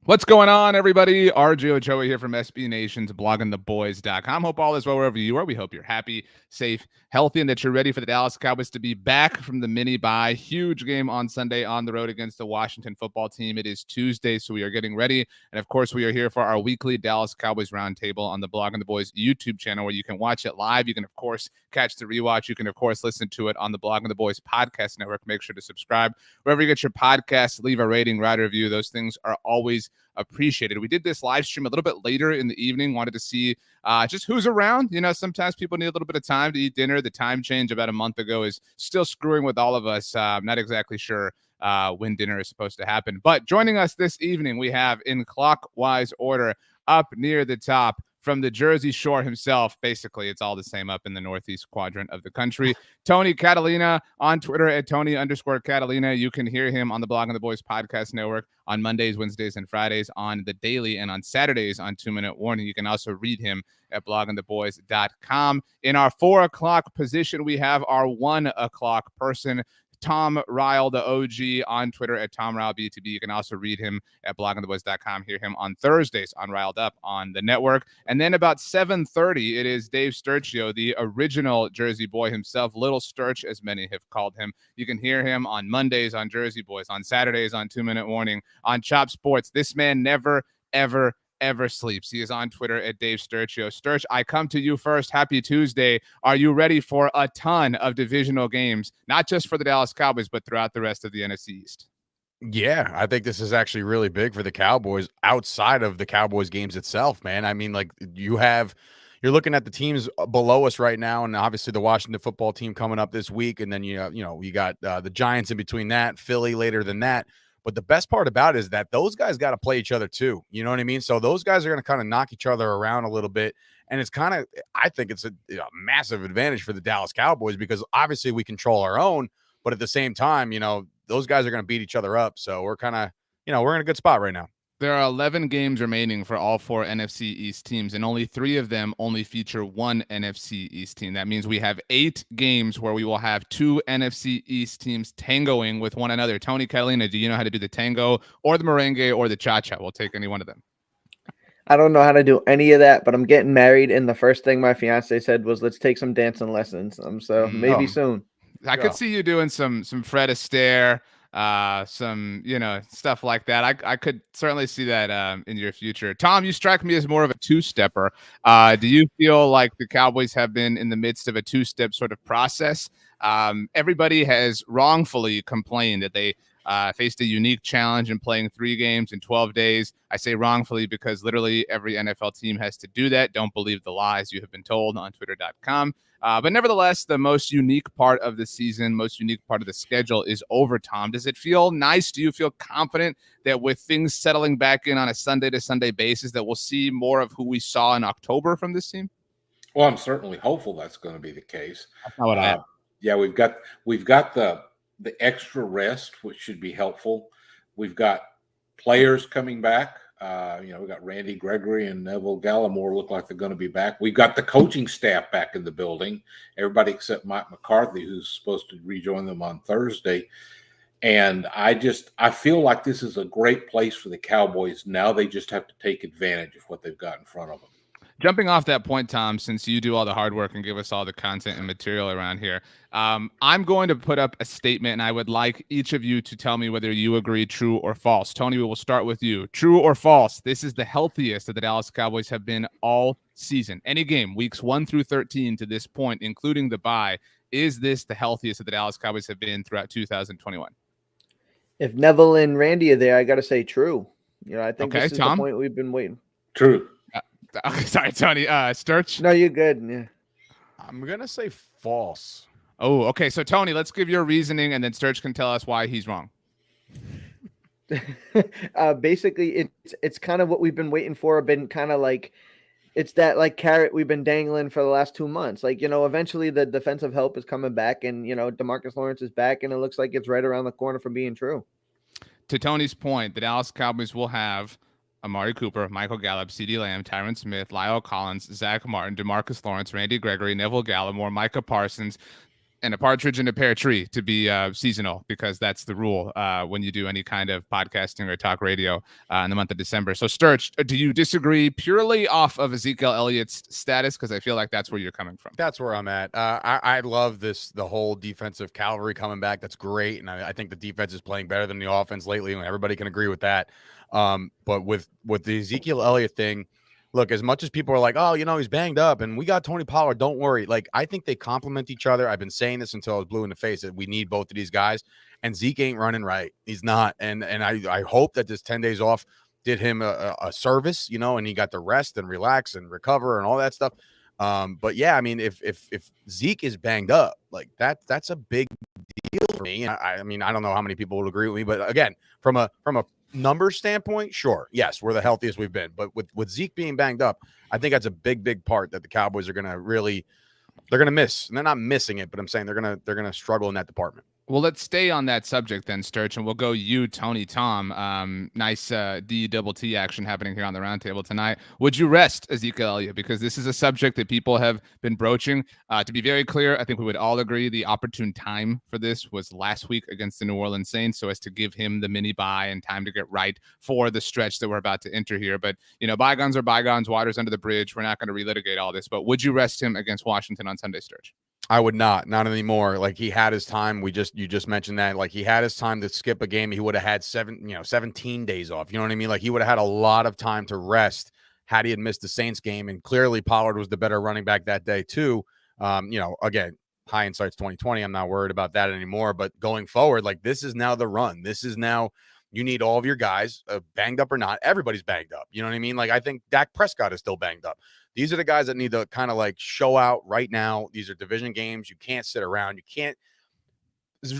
What's going on, everybody? RJ Ochoa here from SB Nation's bloggingtheboys.com. Hope all is well wherever you are. We hope you're happy, safe, healthy, and that you're ready for the Dallas Cowboys to be back from the mini bye. Huge game on Sunday on the road against the Washington football team. It is Tuesday, so we are getting ready. And of course, we are here for our weekly Dallas Cowboys Roundtable on the Blogging the Boys YouTube channel, where you can watch it live. You can, of course, catch the rewatch. You can, of course, listen to it on the Blogging the Boys podcast network. Make sure to subscribe wherever you get your podcasts. Leave a rating, write a review. Those things are always appreciated. We did this live stream a little bit later in the evening. Wanted to see just who's around. You know, sometimes people need a little bit of time to eat dinner. The time change about a month ago is still screwing with all of us. I'm not exactly sure when dinner is supposed to happen. But joining us this evening, we have in clockwise order up near the top from the Jersey Shore himself. Basically, it's all the same up in the northeast quadrant of the country. Tony Catalina on Twitter at Tony_Catalina. You can hear him on the Blogging the Boys podcast network on Mondays, Wednesdays, and Fridays on the Daily, and on Saturdays on 2 Minute Warning. You can also read him at bloggingtheboys.com. In our 4 o'clock position, we have our 1 o'clock person, Tom Ryle, the OG, on Twitter at TomRyleBTB. You can also read him at bloggingtheboys.com. Hear him on Thursdays on Riled Up on the network. And then about 7:30, it is Dave Sturchio, the original Jersey boy himself, Little Sturch, as many have called him. You can hear him on Mondays on Jersey Boys, on Saturdays on 2 Minute Warning, on Chop Sports. This man never, ever sleeps. He is on Twitter at Dave Sturchio. Sturch, I come to you first. Happy Tuesday. Are you ready for a ton of divisional games, not just for the Dallas Cowboys, but throughout the rest of the NFC East? Yeah, I think this is actually really big for the Cowboys outside of the Cowboys games itself, man. I mean, like you're looking at the teams below us right now, and obviously the Washington football team coming up this week, and then you got the Giants in between that, Philly later than that. But the best part about it is that those guys got to play each other too. You know what I mean? So those guys are going to kind of knock each other around a little bit. And it's kind of, I think it's a massive advantage for the Dallas Cowboys because obviously we control our own, but at the same time, those guys are going to beat each other up. So we're kind of, we're in a good spot right now. There are 11 games remaining for all 4 NFC East teams, and only 3 of them only feature one NFC East team. That means we have 8 games where we will have 2 NFC East teams tangoing with one another. Tony Catalina, do you know how to do the tango or the merengue or the cha-cha? We'll take any one of them. I don't know how to do any of that, but I'm getting married, and the first thing my fiance said was, "Let's take some dancing lessons." So maybe soon. I could see you doing some Fred Astaire, some stuff like that. I could certainly see that in your future. Tom, you strike me as more of a two-stepper. Do you feel like the Cowboys have been in the midst of a two-step sort of process? Everybody has wrongfully complained that they faced a unique challenge in playing 3 games in 12 days. I say wrongfully because literally every NFL team has to do that. Don't believe the lies you have been told on twitter.com. But nevertheless, the most unique part of the season, most unique part of the schedule is over, Tom. Does it feel nice? Do you feel confident that with things settling back in on a Sunday-to-Sunday basis that we'll see more of who we saw in October from this team? Well, I'm certainly hopeful that's going to be the case. That's not what I Yeah, we've got the extra rest, which should be helpful. We've got players coming back. We've got Randy Gregory and Neville Gallimore look like they're going to be back. We've got the coaching staff back in the building, everybody except Mike McCarthy, who's supposed to rejoin them on Thursday. And I feel like this is a great place for the Cowboys. Now they just have to take advantage of what they've got in front of them. Jumping off that point, Tom, since you do all the hard work and give us all the content and material around here, I'm going to put up a statement, and I would like each of you to tell me whether you agree, true or false. Tony, we will start with you. True or false? This is the healthiest that the Dallas Cowboys have been all season. Any game, weeks 1 through 13 to this point, including the bye. Is this the healthiest that the Dallas Cowboys have been throughout 2021? If Neville and Randy are there, I got to say true. I think this is Tom? the point we've been waiting. True. Sorry, Tony. Sturch? No, you're good. Yeah. I'm going to say false. Oh, okay. So, Tony, let's give your reasoning, and then Sturch can tell us why he's wrong. Basically, it's kind of what we've been waiting for. Been kind of like it's that like carrot we've been dangling for the last 2 months. Like, eventually the defensive help is coming back, and DeMarcus Lawrence is back, and it looks like it's right around the corner from being true. To Tony's point, the Dallas Cowboys will have Amari Cooper, Michael Gallup, CeeDee Lamb, Tyron Smith, Lyle Collins, Zach Martin, DeMarcus Lawrence, Randy Gregory, Neville Gallimore, Micah Parsons, and a partridge in a pear tree to be seasonal, because that's the rule when you do any kind of podcasting or talk radio in the month of December. So, Sturch, do you disagree purely off of Ezekiel Elliott's status? Because I feel like that's where you're coming from. That's where I'm at. I love the whole defensive cavalry coming back. That's great. And I think the defense is playing better than the offense lately, and everybody can agree with that. But with the Ezekiel Elliott thing, look, as much as people are like, oh, he's banged up and we got Tony Pollard, don't worry. Like, I think they complement each other. I've been saying this until I was blue in the face that we need both of these guys, and Zeke ain't running right. He's not. And I hope that this 10 days off did him a service, and he got to rest and relax and recover and all that stuff. But yeah, I mean, if Zeke is banged up, like that's a big deal for me. I mean, I don't know how many people would agree with me, but again, from a numbers standpoint, sure, yes, we're the healthiest we've been. But with Zeke being banged up, I think that's a big part that the Cowboys are gonna miss. And they're not missing it, but I'm saying they're gonna struggle in that department. Well, let's stay on that subject then, Sturch, and we'll go you, Tony, Tom. Nice D-double-T action happening here on the roundtable tonight. Would you rest Ezekiel Elliott? Because this is a subject that people have been broaching. To be very clear, I think we would all agree the opportune time for this was last week against the New Orleans Saints, so as to give him the mini bye and time to get right for the stretch that we're about to enter here. But, bygones are bygones, water's under the bridge. We're not going to relitigate all this. But would you rest him against Washington on Sunday, Sturch? I would not anymore. Like, he had his time. You just mentioned that. Like, he had his time to skip a game. He would have had 17 days off. You know what I mean? Like, he would have had a lot of time to rest had he had missed the Saints game. And clearly Pollard was the better running back that day too. Again, hindsight's 2020. I'm not worried about that anymore. But going forward, like, this is now the run. This is now, you need all of your guys, banged up or not. Everybody's banged up. You know what I mean? Like, I think Dak Prescott is still banged up. These are the guys that need to kind of like show out right now. These are division games. You can't sit around.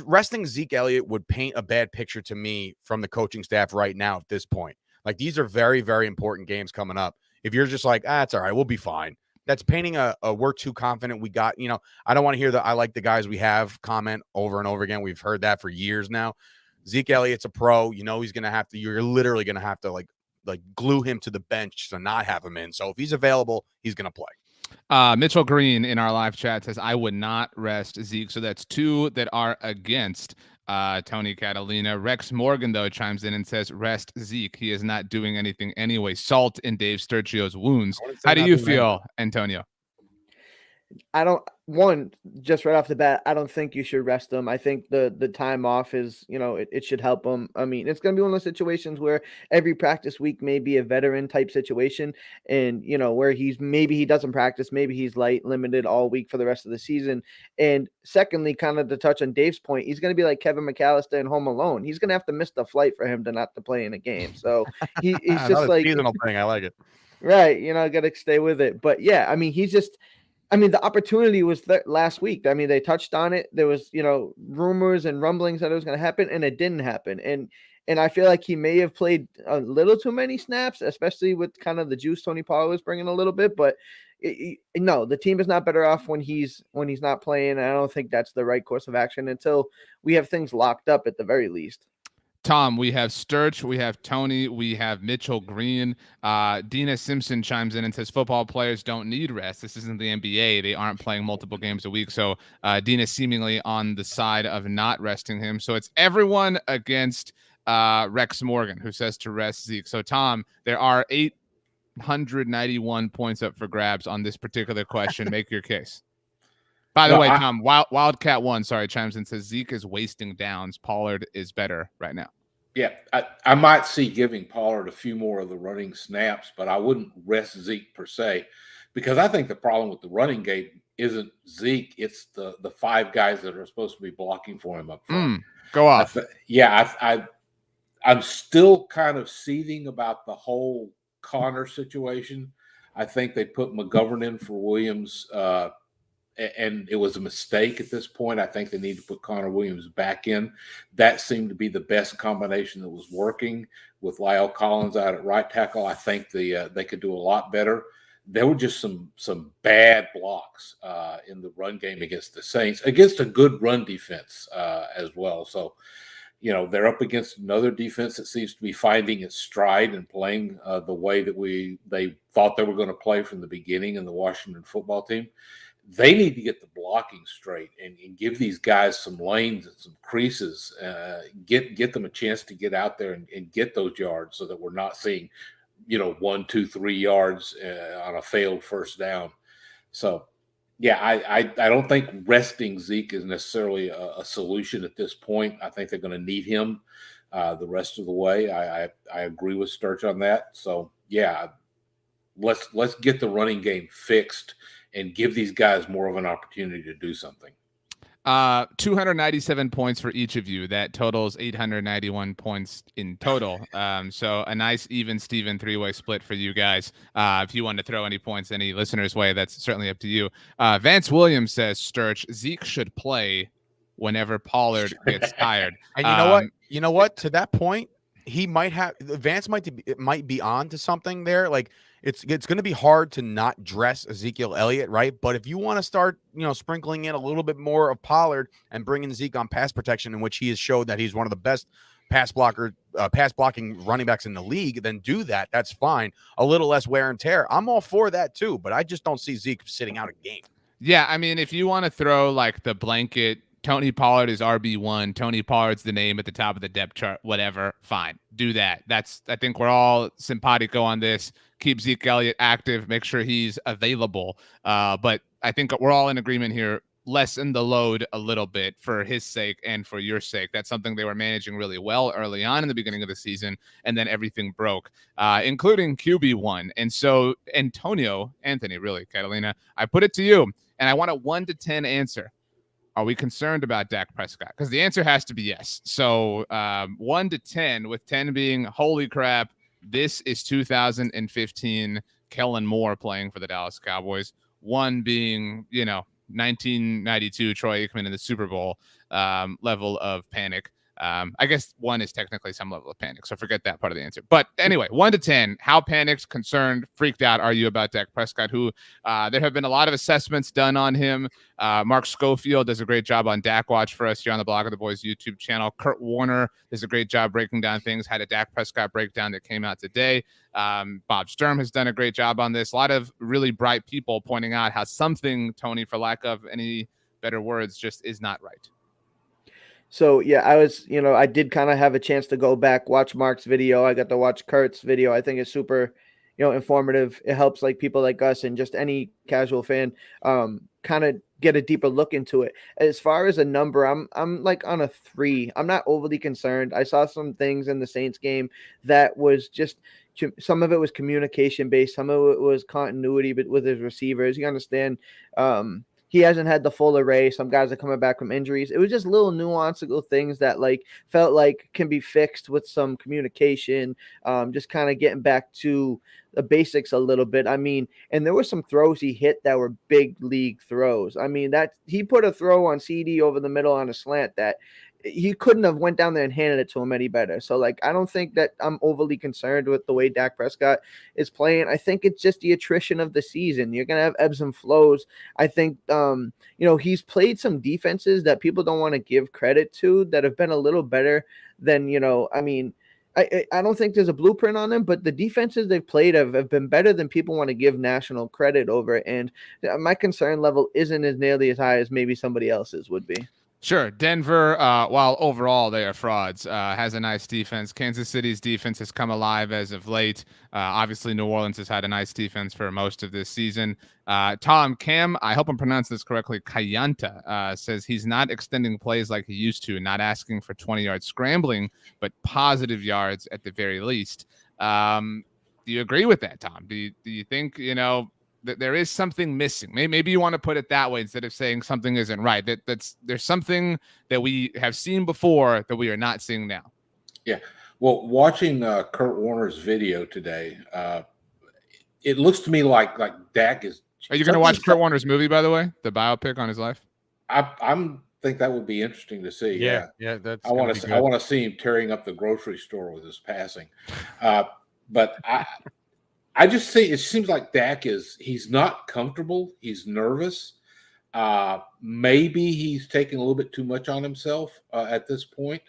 Resting Zeke Elliott would paint a bad picture to me from the coaching staff right now at this point. Like, these are very, very important games coming up. If you're just like, it's all right, we'll be fine. That's painting a we're too confident. We got, I don't want to hear the I like the guys we have comment over and over again. We've heard that for years now. Zeke Elliott's a pro. He's going to have to, you're literally going to have to like glue him to the bench to not have him in. So if he's available, he's going to play. Mitchell Green in our live chat says, I would not rest Zeke. So that's two that are against Tony Catalina. Rex Morgan, though, chimes in and says, rest Zeke. He is not doing anything anyway. Salt in Dave Sturchio's wounds. How do you feel, Antonio? Just right off the bat, I don't think you should rest them. I think the time off is, it should help them. I mean, it's going to be one of those situations where every practice week may be a veteran type situation, and, where maybe he doesn't practice, maybe he's limited all week for the rest of the season. And secondly, kind of to touch on Dave's point, he's going to be like Kevin McAllister in Home Alone. He's going to have to miss the flight for him to not to play in a game. So he's just like seasonal thing. I like it. Right. Got to stay with it. But yeah, I mean, the opportunity was last week. I mean, they touched on it. There was, rumors and rumblings that it was going to happen, and it didn't happen. And I feel like he may have played a little too many snaps, especially with kind of the juice Tony Pollard was bringing a little bit. But no, the team is not better off when he's not playing. And I don't think that's the right course of action until we have things locked up at the very least. Tom, we have Sturch, we have Tony, we have Mitchell Green. Dina Simpson chimes in and says football players don't need rest. This isn't the NBA. They aren't playing multiple games a week. So Dina seemingly on the side of not resting him. So it's everyone against Rex Morgan, who says to rest Zeke. So, Tom, there are 891 points up for grabs on this particular question. Make your case. By the way, Tom, Wildcat 1, chimes in, says Zeke is wasting downs. Pollard is better right now. Yeah, I might see giving Pollard a few more of the running snaps, but I wouldn't rest Zeke per se, because I think the problem with the running game isn't Zeke. It's the five guys that are supposed to be blocking for him up front. Go off. I'm still kind of seething about the whole Connor situation. I think they put McGovern in for Williams, and it was a mistake at this point. I think they need to put Connor Williams back in. That seemed to be the best combination that was working with Lyle Collins out at right tackle. I think they could do a lot better. There were just some bad blocks in the run game against the Saints, against a good run defense as well. So, they're up against another defense that seems to be finding its stride and playing the way that they thought they were going to play from the beginning in the Washington football team. they need to get the blocking straight and give these guys some lanes and some creases, get them a chance to get out there and get those yards so that we're not seeing, 1, 2, 3 yards on a failed first down. So, yeah, I don't think resting Zeke is necessarily a solution at this point. I think they're going to need him the rest of the way. I agree with Sturch on that. So, yeah, let's get the running game fixed and give these guys more of an opportunity to do something. 297 points for each of you. That totals 891 points in total. So a nice even Steven three-way split for you guys. If you want to throw any points any listeners' way, that's certainly up to you. Vance Williams says, Sturch, Zeke should play whenever Pollard gets tired. And you know what? To that point, he might have Vance might be on to something there. Like it's going to be hard to not dress Ezekiel Elliott, right? But if you want to start, sprinkling in a little bit more of Pollard and bringing Zeke on pass protection, in which he has showed that he's one of the best pass blocking running backs in the league, then do that. That's fine. A little less wear and tear. I'm all for that too, but I just don't see Zeke sitting out a game. Yeah, I mean, if you want to throw like the blanket, Tony Pollard is RB1. Tony Pollard's the name at the top of the depth chart. Whatever, fine, do that. I think we're all simpatico on this. Keep Zeke Elliott active. Make sure he's available. But I think we're all in agreement here. Lessen the load a little bit for his sake and for your sake. That's something they were managing really well early on in the beginning of the season, and then everything broke, including QB1. And so Anthony, really, Catalina, I put it to you, and I want a 1 to 10 answer. Are we concerned about Dak Prescott? Because the answer has to be yes. So 1 to 10, with 10 being, holy crap, this is 2015 Kellen Moore playing for the Dallas Cowboys. 1 being, 1992 Troy Aikman in the Super Bowl level of panic. I guess 1 is technically some level of panic, so forget that part of the answer. But anyway, 1 to 10, how panicked, concerned, freaked out are you about Dak Prescott, who there have been a lot of assessments done on him. Mark Schofield does a great job on Dak Watch for us here on the Blog of the Boys YouTube channel. Kurt Warner does a great job breaking down things, had a Dak Prescott breakdown that came out today. Bob Sturm has done a great job on this. A lot of really bright people pointing out how something, Tony, for lack of any better words, just is not right. So, yeah, I did kind of have a chance to go back, watch Mark's video. I got to watch Kurt's video. I think it's super, informative. It helps like people like us and just any casual fan kind of get a deeper look into it. As far as a number, I'm like on a 3. I'm not overly concerned. I saw some things in the Saints game that was just, some of it was communication based. Some of it was continuity, but with his receivers, you understand, he hasn't had the full array. Some guys are coming back from injuries. It was just little nuanceable things that felt like can be fixed with some communication, just kind of getting back to the basics a little bit. I mean, and there were some throws he hit that were big league throws. I mean, that he put a throw on CD over the middle on a slant that he couldn't have went down there and handed it to him any better. So, I don't think that I'm overly concerned with the way Dak Prescott is playing. I think it's just the attrition of the season. You're going to have ebbs and flows. I think, he's played some defenses that people don't want to give credit to that have been a little better than, I don't think there's a blueprint on them, but the defenses they've played have been better than people want to give national credit over. And my concern level isn't as nearly as high as maybe somebody else's would be. Sure. Denver, while overall they are frauds, has a nice defense. Kansas City's defense has come alive as of late. Obviously, New Orleans has had a nice defense for most of this season. Tom Cam, I hope I'm pronouncing this correctly, Kayanta, says he's not extending plays like he used to, not asking for 20-yard scrambling, but positive yards at the very least. Do you agree with that, Tom? Do you think, that there is something missing? Maybe you want to put it that way instead of saying something isn't right. There's something that we have seen before that we are not seeing now. Yeah. Well, watching Kurt Warner's video today, it looks to me like Dak is. Are you going to watch Kurt Warner's movie, by the way, the biopic on his life? I think that would be interesting to see. Yeah. I want to see him tearing up the grocery store with his passing. But I just think it seems like Dak he's not comfortable. He's nervous. Maybe he's taking a little bit too much on himself at this point.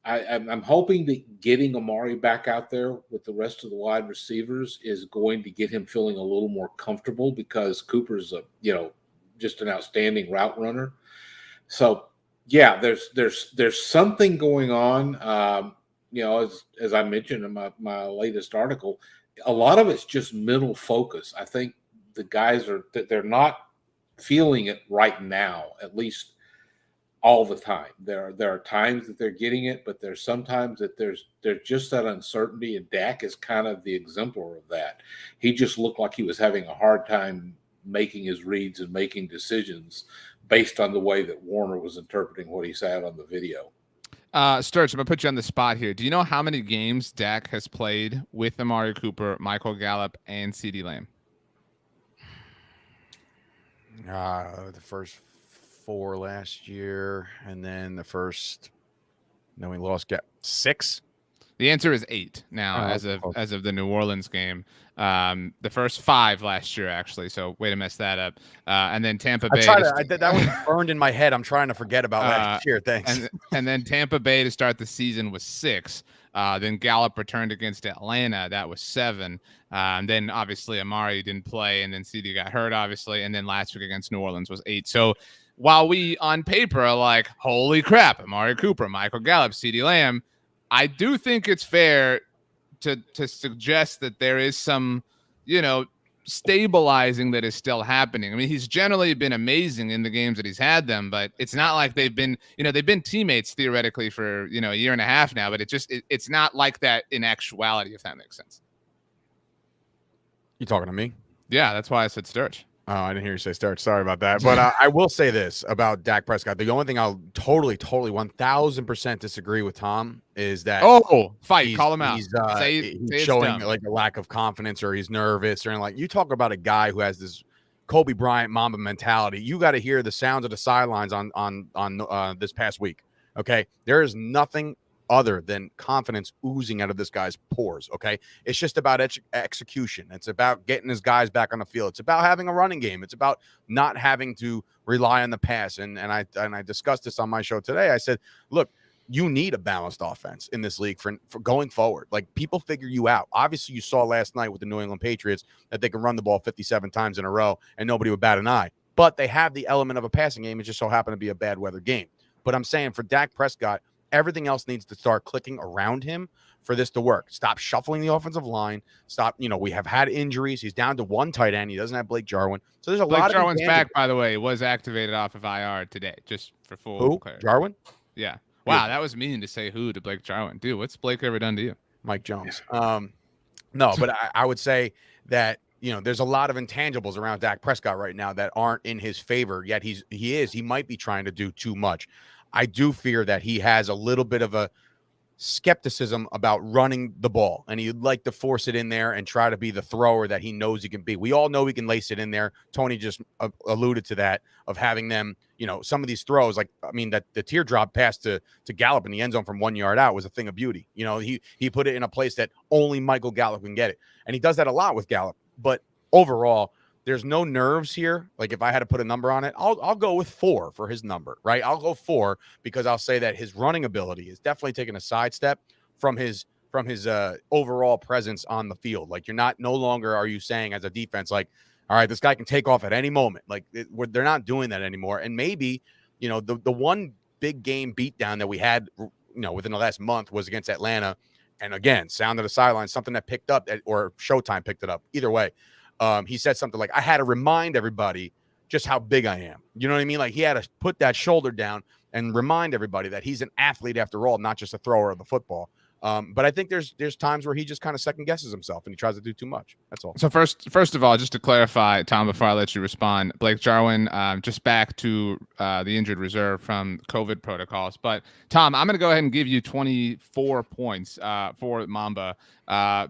I'm hoping that getting Amari back out there with the rest of the wide receivers is going to get him feeling a little more comfortable, because Cooper's just an outstanding route runner. So yeah, there's something going on. As I mentioned in my latest article, a lot of it's just mental focus. I think the guys they're not feeling it right now, at least all the time. There are times that they're getting it, but there's sometimes that there's just that uncertainty, and Dak is kind of the exemplar of that. He just looked like he was having a hard time making his reads and making decisions based on the way that Warner was interpreting what he said on the video. Sturch, I'm going to put you on the spot here. Do you know how many games Dak has played with Amari Cooper, Michael Gallup, and CeeDee Lamb? The first 4 last year, and then then we lost 6. The answer is 8 now, as of the New Orleans game. The first 5 last year, actually. So way to mess that up. And then Tampa Bay. That was burned in my head. I'm trying to forget about last year. Thanks. And then Tampa Bay to start the season was 6. Then Gallup returned against Atlanta. That was 7. And then obviously Amari didn't play, and then CD got hurt, obviously. And then last week against New Orleans was 8. So while we on paper are like, holy crap, Amari Cooper, Michael Gallup, CeeDee Lamb, I do think it's fair to suggest that there is some, stabilizing that is still happening. I mean, he's generally been amazing in the games that he's had them, but it's not like they've been teammates theoretically for, a year and a half now, but it's not like that in actuality, if that makes sense. You talking to me? Yeah, that's why I said Sturch. Oh, I didn't hear you say Sturch. Sorry about that. But I will say this about Dak Prescott. The only thing I'll totally 1000% disagree with Tom is that fight, call him out. He's say showing like a lack of confidence, or he's nervous, or like, you talk about a guy who has this Kobe Bryant Mamba mentality. You got to hear the sounds of the sidelines on this past week. Okay, there is nothing other than confidence oozing out of this guy's pores. Okay, it's just about execution. It's about getting his guys back on the field. It's about having a running game. It's about not having to rely on the pass. And I discussed this on my show today. I said, look, you need a balanced offense in this league for going forward. Like, people figure you out. Obviously, you saw last night with the New England Patriots that they can run the ball 57 times in a row and nobody would bat an eye. But they have the element of a passing game. It just so happened to be a bad weather game. But I'm saying for Dak Prescott, everything else needs to start clicking around him for this to work. Stop shuffling the offensive line. Stop. We have had injuries. He's down to one tight end. He doesn't have Blake Jarwin. So there's a lot of Jarwin's back, by the way. He was activated off of IR today, just for full clarity. Jarwin? Yeah. Wow, that was mean to say who to Blake Jarwin. Dude, what's Blake ever done to you? Mike Jones. No, but I would say that, there's a lot of intangibles around Dak Prescott right now that aren't in his favor, yet he might be trying to do too much. I do fear that he has a little bit of a skepticism about running the ball, and he'd like to force it in there and try to be the thrower that he knows he can be. We all know he can lace it in there. Tony just alluded to that, of having them, some of these throws, like, that the teardrop pass to Gallup in the end zone from 1 yard out was a thing of beauty. He put it in a place that only Michael Gallup can get it. And he does that a lot with Gallup. But overall, there's no nerves here. Like, if I had to put a number on it, I'll go with 4 for his number, right? I'll go 4 because I'll say that his running ability is definitely taking a sidestep from his overall presence on the field. Like, no longer are you saying as a defense, like, all right, this guy can take off at any moment. Like, they're not doing that anymore. And maybe, the one big game beatdown that we had, within the last month was against Atlanta. And again, sound of the sideline, something that picked up, or Showtime picked it up. Either way. He said something like, I had to remind everybody just how big I am. You know what I mean? Like, he had to put that shoulder down and remind everybody that he's an athlete after all, not just a thrower of the football. But I think there's times where he just kind of second guesses himself and he tries to do too much. That's all. So first of all, just to clarify, Tom, before I let you respond, Blake Jarwin, just back to the injured reserve from COVID protocols. But Tom, I'm going to go ahead and give you 24 points for Mamba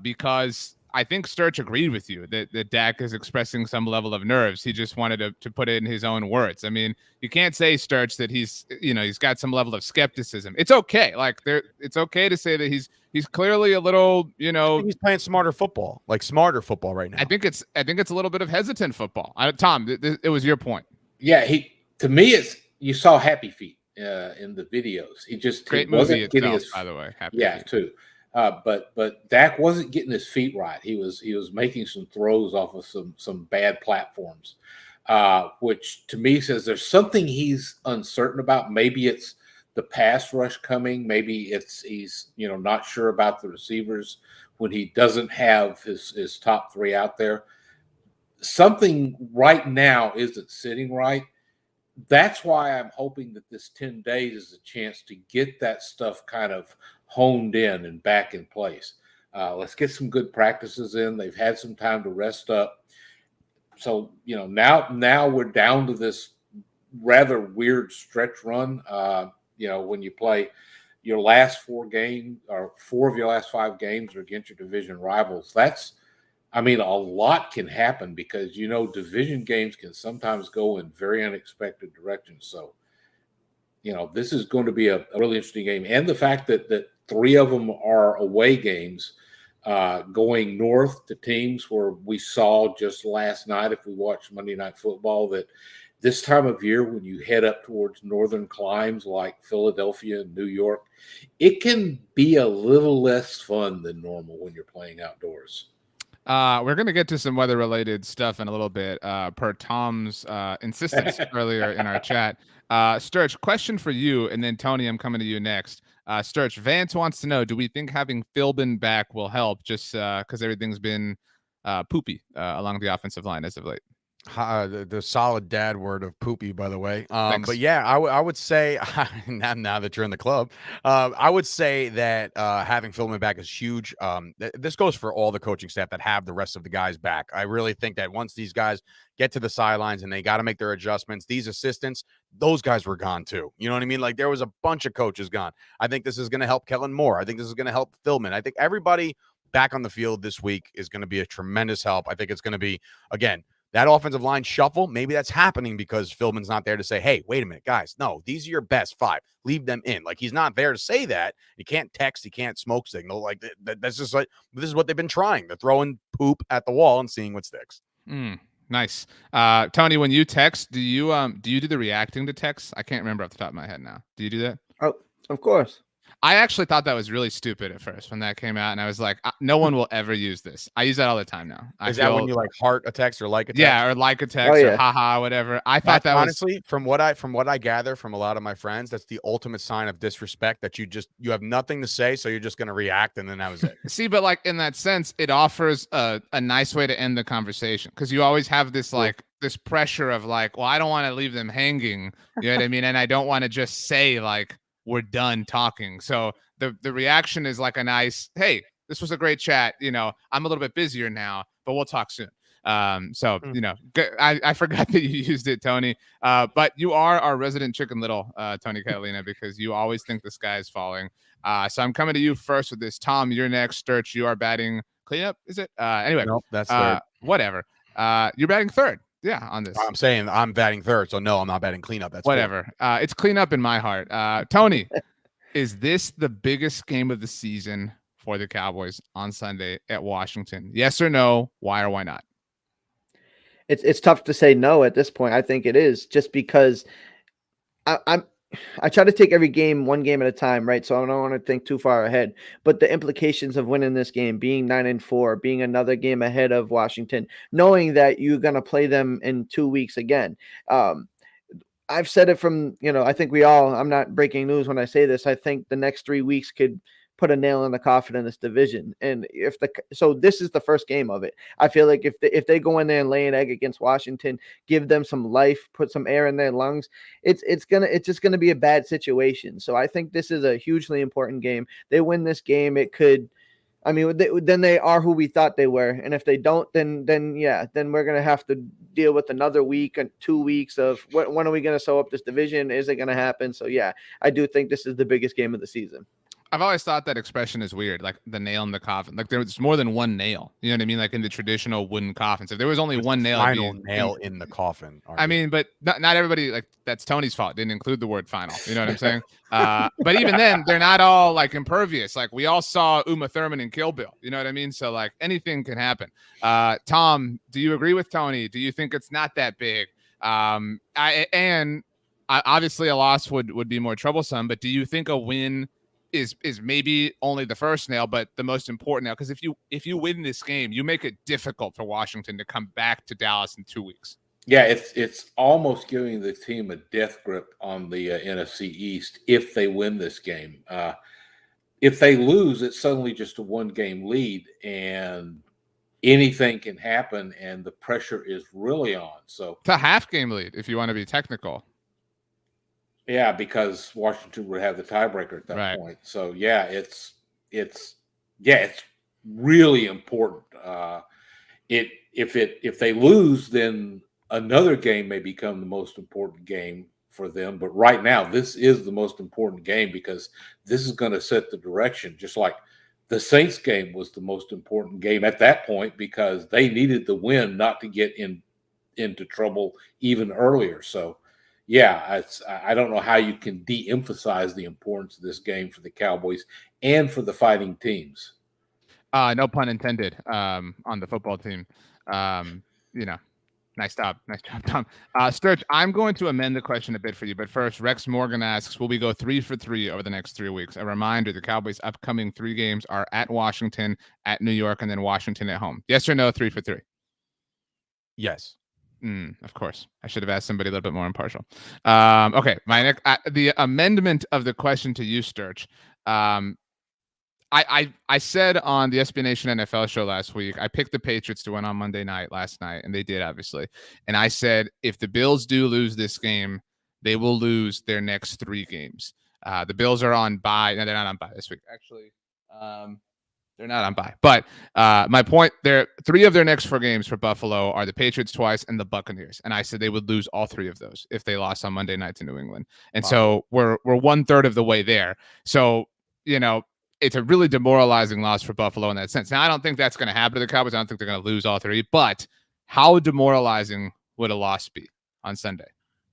because I think Sturch agreed with you that Dak is expressing some level of nerves. He just wanted to put it in his own words. I mean, you can't say, Sturch, that he's got some level of skepticism. It's okay. Like, it's okay to say that he's clearly a little, I think he's playing smarter football right now. I think it's a little bit of hesitant football. Tom, it was your point. Yeah, to me, you saw happy feet in the videos. He wasn't getting his, by the way. Happy feet. Too. But Dak wasn't getting his feet right. He was making some throws off of some bad platforms. which to me says there's something he's uncertain about. Maybe it's the pass rush coming. Maybe he's not sure about the receivers when he doesn't have his top three out there. Something right now isn't sitting right. That's why I'm hoping that this 10 days is a chance to get that stuff kind of honed in and back in place. Let's get some good practices in. They've had some time to rest up. So, now we're down to this rather weird stretch run. When you play your last 4 games or 4 of your last 5 games are against your division rivals. A lot can happen because, division games can sometimes go in very unexpected directions. So, this is going to be a really interesting game. And the fact that 3 of them are away games, going north to teams where we saw just last night, if we watched Monday Night Football, that this time of year when you head up towards northern climes like Philadelphia and New York, it can be a little less fun than normal when you're playing outdoors. We're going to get to some weather-related stuff in a little bit, per Tom's insistence earlier in our chat. Sturch, question for you, and then Tony, I'm coming to you next. Sturch, Vance wants to know, do we think having Philbin back will help just because everything's been poopy along the offensive line as of late? The solid dad word of poopy, by the way. Thanks. But yeah, I would say now that you're in the club, I would say that having Philbin back is huge. This goes for all the coaching staff that have the rest of the guys back. I really think that once these guys get to the sidelines and they got to make their adjustments, these assistants, those guys were gone too. You know what I mean? Like there was a bunch of coaches gone. I think this is going to help Kellen Moore. I think this is going to help Philbin. I think everybody back on the field this week is going to be a tremendous help. I think it's going to be, again, that offensive line shuffle, maybe that's happening because Philbin's not there to say, hey, wait a minute, guys. No, these are your best 5. Leave them in. Like, he's not there to say that. He can't text. He can't smoke signal. Like, that's just like, this is what they've been trying. They're throwing poop at the wall and seeing what sticks. Nice. Tony, when you text, do you do the reacting to text? I can't remember off the top of my head now. Do you do that? Oh, of course. I actually thought that was really stupid at first when that came out, and I was like, no one will ever use this. I use that all the time now. Is that when you like heart a text or like a text? Yeah, or like a text or haha, whatever. I thought that honestly, from what I gather from a lot of my friends, that's the ultimate sign of disrespect, that you have nothing to say, so you're just going to react, and then that was it. See, but like in that sense, it offers a nice way to end the conversation because you always have this like this pressure of like, well, I don't want to leave them hanging. You know what I mean? And I don't want to just say like, we're done talking. So the reaction is like a nice, hey, this was a great chat. I'm a little bit busier now, but we'll talk soon. I forgot that you used it, Tony. But you are our resident Chicken Little, Tony Catalina, because you always think the sky is falling. So I'm coming to you first with this. Tom, you're next. Sturch, you are batting cleanup, is it? Anyway, nope, that's third. Whatever. You're batting third. Yeah, on this. I'm saying I'm batting third, so no, I'm not batting cleanup. That's whatever. It's cleanup in my heart. Tony, is this the biggest game of the season for the Cowboys on Sunday at Washington? Yes or no? Why or why not? It's tough to say no at this point. I think it is, just because I try to take every game one game at a time, right? So I don't want to think too far ahead. But the implications of winning this game, being 9-4, being another game ahead of Washington, knowing that you're going to play them in 2 weeks again. I've said it from, I think I'm not breaking news when I say this. I think the next 3 weeks could put a nail in the coffin in this division. And so this is the first game of it. I feel like if they go in there and lay an egg against Washington, give them some life, put some air in their lungs, it's just gonna be a bad situation. So I think this is a hugely important game. They win this game, it could. Then they are who we thought they were, and if they don't, then we're gonna have to deal with another week and 2 weeks of when are we gonna sew up this division? Is it gonna happen? So yeah, I do think this is the biggest game of the season. I've always thought that expression is weird, like the nail in the coffin. Like there's more than one nail. You know what I mean? Like in the traditional wooden coffins. If there was only one nail, final nail in the coffin. But not everybody, like that's Tony's fault. Didn't include the word final. You know what I'm saying? But even then, they're not all like impervious. Like we all saw Uma Thurman in Kill Bill. You know what I mean? So like anything can happen. Tom, do you agree with Tony? Do you think it's not that big? Obviously a loss would be more troublesome, but do you think a win is maybe only the first nail, but the most important nail? Because if you win this game, you make it difficult for Washington to come back to Dallas in 2 weeks. Yeah, it's almost giving the team a death grip on the NFC East if they win this game. If they lose, it's suddenly just a one-game lead, and anything can happen, and the pressure is really on. So It's a half game lead if you want to be technical. yeah, because Washington would have the tiebreaker at that Right. point. So yeah, it's really important. If they lose, then another game may become the most important game for them. But right now, this is the most important game because this is going to set the direction. Just like the Saints game was the most important game at that point because they needed the win not to get into trouble even earlier. So. Yeah, I don't know how you can de-emphasize the importance of this game for the Cowboys and for the fighting teams. No pun intended. On the football team. Nice job, Tom. Sturch, I'm going to amend the question a bit for you, but first, Rex Morgan asks, will we go 3 for 3 over the next 3 weeks? A reminder, the Cowboys' upcoming 3 games are at Washington, at New York, and then Washington at home. Yes or no, 3 for 3? Yes. Of course, I should have asked somebody a little bit more impartial. Okay, my next, the amendment of the question to you, Sturch. I said on the SB Nation NFL show last week, I picked the Patriots to win on Monday night last night, and they did, obviously. And I said, if the Bills do lose this game, they will lose their next 3 games. The Bills are on bye. No, they're not on bye this week. Actually, they're not on bye. But my point, 3 of their next 4 games for Buffalo are the Patriots twice and the Buccaneers. And I said they would lose all 3 of those if they lost on Monday night to New England. And so we're 1/3 of the way there. So, it's a really demoralizing loss for Buffalo in that sense. Now, I don't think that's going to happen to the Cowboys. I don't think they're going to lose all 3. But how demoralizing would a loss be on Sunday?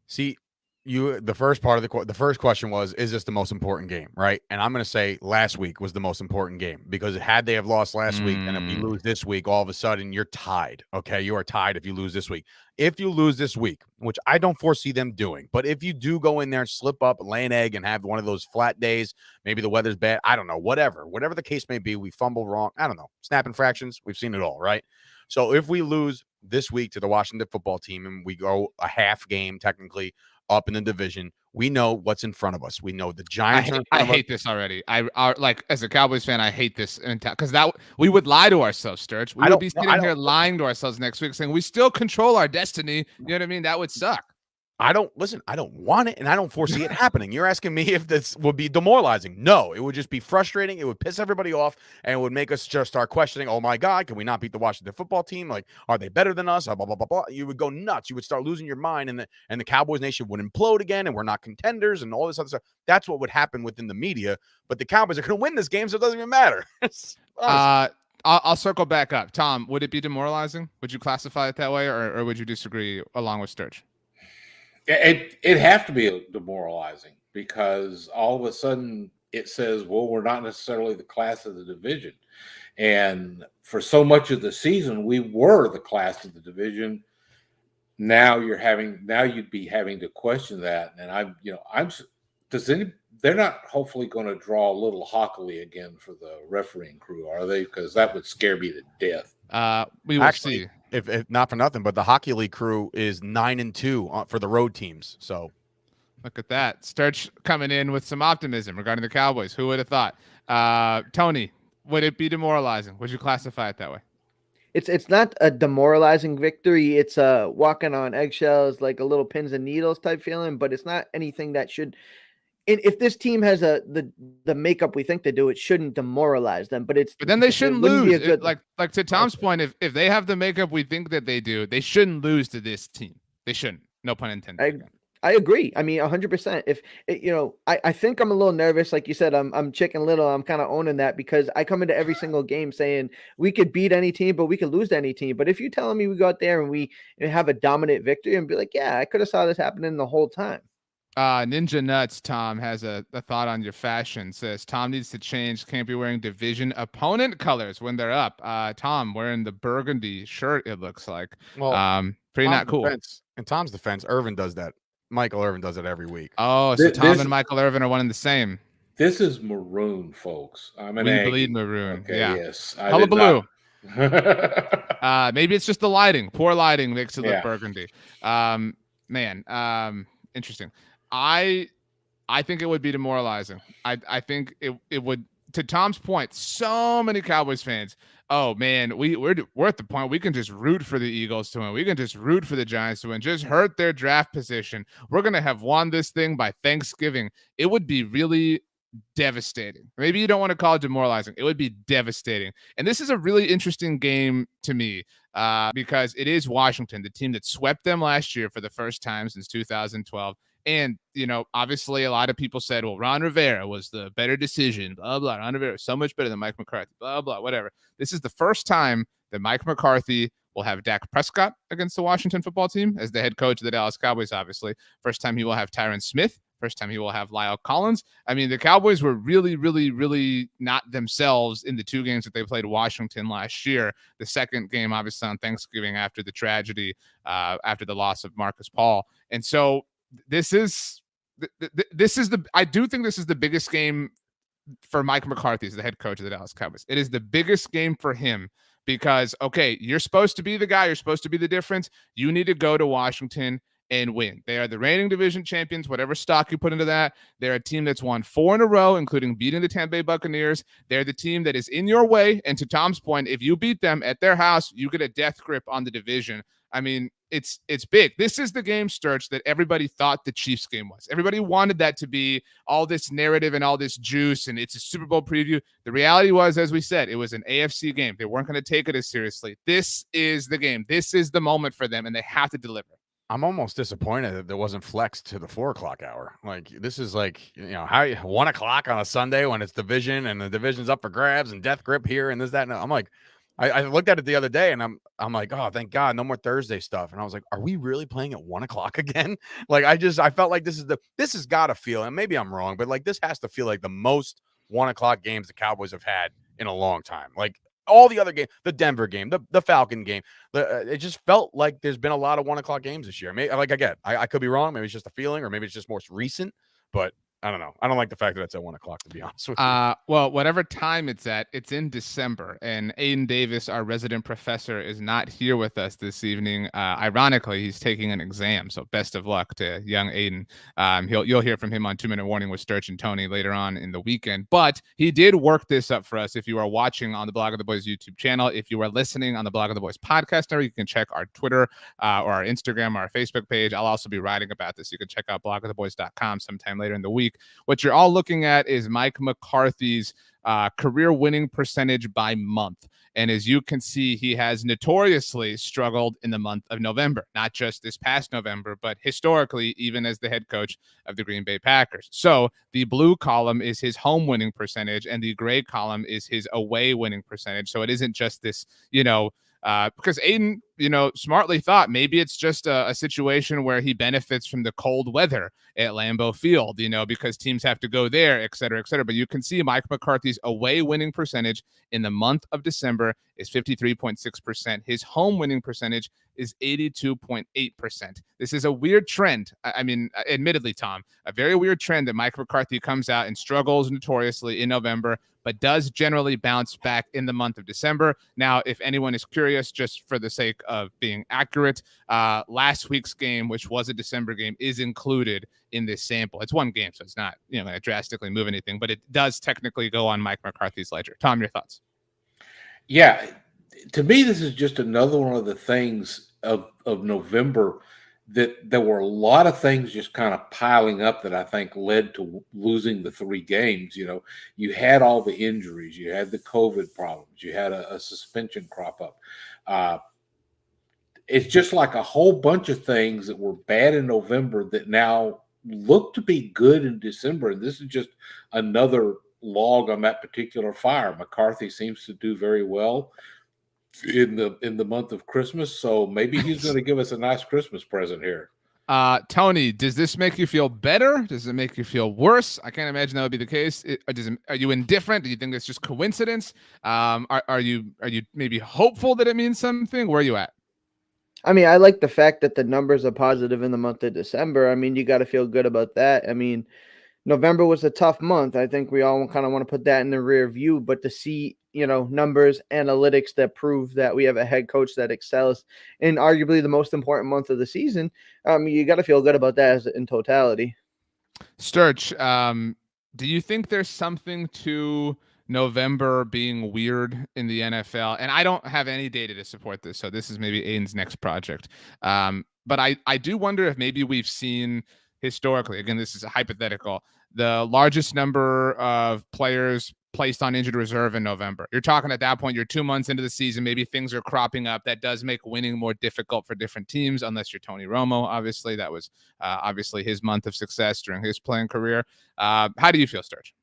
See, the first part of the first question was, is this the most important game, right? And I'm going to say last week was the most important game because had they have lost last week and if you lose this week, all of a sudden you're tied. Okay, you are tied if you lose this week. If you lose this week, which I don't foresee them doing, but if you do go in there and slip up, lay an egg, and have one of those flat days, maybe the weather's bad, I don't know, whatever the case may be, we fumble wrong, I don't know, snapping fractions, we've seen it all, right? So if we lose this week to the Washington football team and we go a half game technically up in the division, we know what's in front of us. We know the Giants are in front of us. I hate this already. I like, as a Cowboys fan, I hate this because that we would lie to ourselves, Sturch. We would be sitting here lying to ourselves next week saying we still control our destiny. You know what I mean? That would suck. I don't want it, and I don't foresee it happening. You're asking me if this would be demoralizing. No, it would just be frustrating. It would piss everybody off, and it would make us just start questioning, oh my God, can we not beat the Washington football team? Like, are they better than us? Blah, blah, blah, blah. You would go nuts. You would start losing your mind, and the Cowboys nation would implode again, and we're not contenders, and all this other stuff. That's what would happen within the media, but the Cowboys are going to win this game, so it doesn't even matter. I'll circle back up. Tom, would it be demoralizing? Would you classify it that way, or would you disagree along with Sturch? It have to be demoralizing because all of a sudden it says, well, we're not necessarily the class of the division. And for so much of the season, we were the class of the division. Now you'd be having to question that. And they're not hopefully going to draw a little Hockley again for the refereeing crew, are they? Because that would scare me to death. We will see. If not for nothing, but the Hockey League crew is 9-2 for the road teams. So look at that. Sturch coming in with some optimism regarding the Cowboys. Who would have thought? Tony, would it be demoralizing? Would you classify it that way? It's not a demoralizing victory. It's walking on eggshells, like a little pins and needles type feeling, but it's not anything that should. And if this team has the makeup we think they do, it shouldn't demoralize them. But then they shouldn't lose. Like to Tom's point, if they have the makeup we think that they do, they shouldn't lose to this team. They shouldn't. No pun intended. I agree. I mean, 100%. If I think I'm a little nervous. Like you said, I'm Chicken Little. I'm kind of owning that because I come into every single game saying we could beat any team, but we could lose to any team. But if you're telling me we go out there and we have a dominant victory and be like, yeah, I could have saw this happening the whole time. Ninja Nuts Tom has a thought on your fashion. Says Tom needs to change. Can't be wearing division opponent colors when they're up. Tom wearing the burgundy shirt, it looks like. Well, pretty not cool. In Tom's defense, Irvin does that. Michael Irvin does it every week. Oh, so Tom and Michael Irvin are one and the same. This is maroon, folks. We bleed maroon. Okay, yeah. Yes. Hullabaloo. Maybe it's just the lighting. Poor lighting makes it look Yeah. burgundy. Interesting. I think it would be demoralizing. I think it would. To Tom's point, so many Cowboys fans. Oh man, we're at the point we can just root for the Eagles to win. We can just root for the Giants to win. Just hurt their draft position. We're gonna have won this thing by Thanksgiving. It would be really devastating. Maybe you don't want to call it demoralizing. It would be devastating. And this is a really interesting game to me because it is Washington, the team that swept them last year for the first time since 2012. And, obviously a lot of people said, well, Ron Rivera was the better decision, blah, blah. Ron Rivera is so much better than Mike McCarthy, blah, blah, whatever. This is the first time that Mike McCarthy will have Dak Prescott against the Washington football team as the head coach of the Dallas Cowboys, obviously. First time he will have Tyron Smith. First time he will have Lyle Collins. I mean, the Cowboys were really, really, really not themselves in the 2 games that they played Washington last year. The second game, obviously, on Thanksgiving after the tragedy, after the loss of Marcus Paul. And so this is I do think this is the biggest game for Mike McCarthy as the head coach of the Dallas Cowboys. It is the biggest game for him because, okay, you're supposed to be the guy. You're supposed to be the difference. You need to go to Washington and win. They are the reigning division champions, whatever stock you put into that. They're a team that's won 4 in a row, including beating the Tampa Bay Buccaneers. They're the team that is in your way. And to Tom's point, if you beat them at their house, you get a death grip on the division. I mean, it's big. This is the game, Sturch, that everybody thought the Chiefs game was. Everybody wanted that to be all this narrative and all this juice, and it's a Super Bowl preview. The reality was, as we said, it was an AFC game. They weren't going to take it as seriously. This is the game. This is the moment for them, and they have to deliver. I'm almost disappointed that there wasn't flex to the 4:00 hour. Like, this is like, how 1 o'clock on a Sunday when it's division and the division's up for grabs and death grip here and this, that. And I'm like, I looked at it the other day and I'm like, oh, thank God, no more Thursday stuff. And I was like, are we really playing at 1 o'clock again? Like, I felt like this has got to feel, and maybe I'm wrong, but like this has to feel like the most 1 o'clock games the Cowboys have had in a long time. Like, all the other games, the Denver game, the Falcon game, it just felt like there's been a lot of 1 o'clock games this year. Maybe, I could be wrong. Maybe it's just a feeling, or maybe it's just more recent, but I don't know. I don't like the fact that it's at 1 o'clock, to be honest with you. Well, whatever time it's at, it's in December, and Aiden Davis, our resident professor, is not here with us this evening. Ironically, he's taking an exam, so best of luck to young Aiden. You'll hear from him on 2 Minute Warning with Sturch and Tony later on in the weekend. But he did work this up for us. If you are watching on the Blog of the Boys YouTube channel, if you are listening on the Blog of the Boys podcast network, you can check our Twitter or our Instagram or our Facebook page. I'll also be writing about this. You can check out blogoftheboys.com sometime later in the week. What you're all looking at is Mike McCarthy's career winning percentage by month. And as you can see, he has notoriously struggled in the month of November, not just this past November, but historically, even as the head coach of the Green Bay Packers. So the blue column is his home winning percentage, and the gray column is his away winning percentage. So it isn't just this, because Aiden, smartly thought maybe it's just a situation where he benefits from the cold weather at Lambeau Field, because teams have to go there, et cetera, et cetera. But you can see Mike McCarthy's away winning percentage in the month of December is 53.6%. His home winning percentage is 82.8%. This is a weird trend. I mean, admittedly, Tom, a very weird trend that Mike McCarthy comes out and struggles notoriously in November, but does generally bounce back in the month of December. Now, if anyone is curious, just for the sake of being accurate, last week's game, which was a December game, is included in this sample. It's one game, so it's not going to drastically move anything, but it does technically go on Mike McCarthy's ledger. Tom, your thoughts? Yeah, to me, this is just another one of the things of November that there were a lot of things just kind of piling up that I think led to losing the 3 games. You had all the injuries, you had the COVID problems, you had a suspension crop up. It's just like a whole bunch of things that were bad in November that now look to be good in December. And this is just another log on that particular fire. McCarthy seems to do very well in the month of Christmas, so maybe he's going to give us a nice Christmas present here. Tony, does this make you feel better? Does it make you feel worse? I can't imagine that would be the case. Are you indifferent? Do you think it's just coincidence? Are you maybe hopeful that it means something? Where are you at? I mean, I like the fact that the numbers are positive in the month of December. I mean, you got to feel good about that. I mean, November was a tough month. I think we all kind of want to put that in the rear view, but to see, numbers, analytics that prove that we have a head coach that excels in arguably the most important month of the season, you got to feel good about that in totality. Sturch, do you think there's something to November being weird in the NFL? And I don't have any data to support this, so this is maybe Aiden's next project. But I do wonder if maybe we've seen historically, again, this is a hypothetical, the largest number of players placed on injured reserve in November. You're talking at that point, you're 2 months into the season, maybe things are cropping up. That does make winning more difficult for different teams, unless you're Tony Romo. Obviously, that was obviously his month of success during his playing career. How do you feel, Sturge?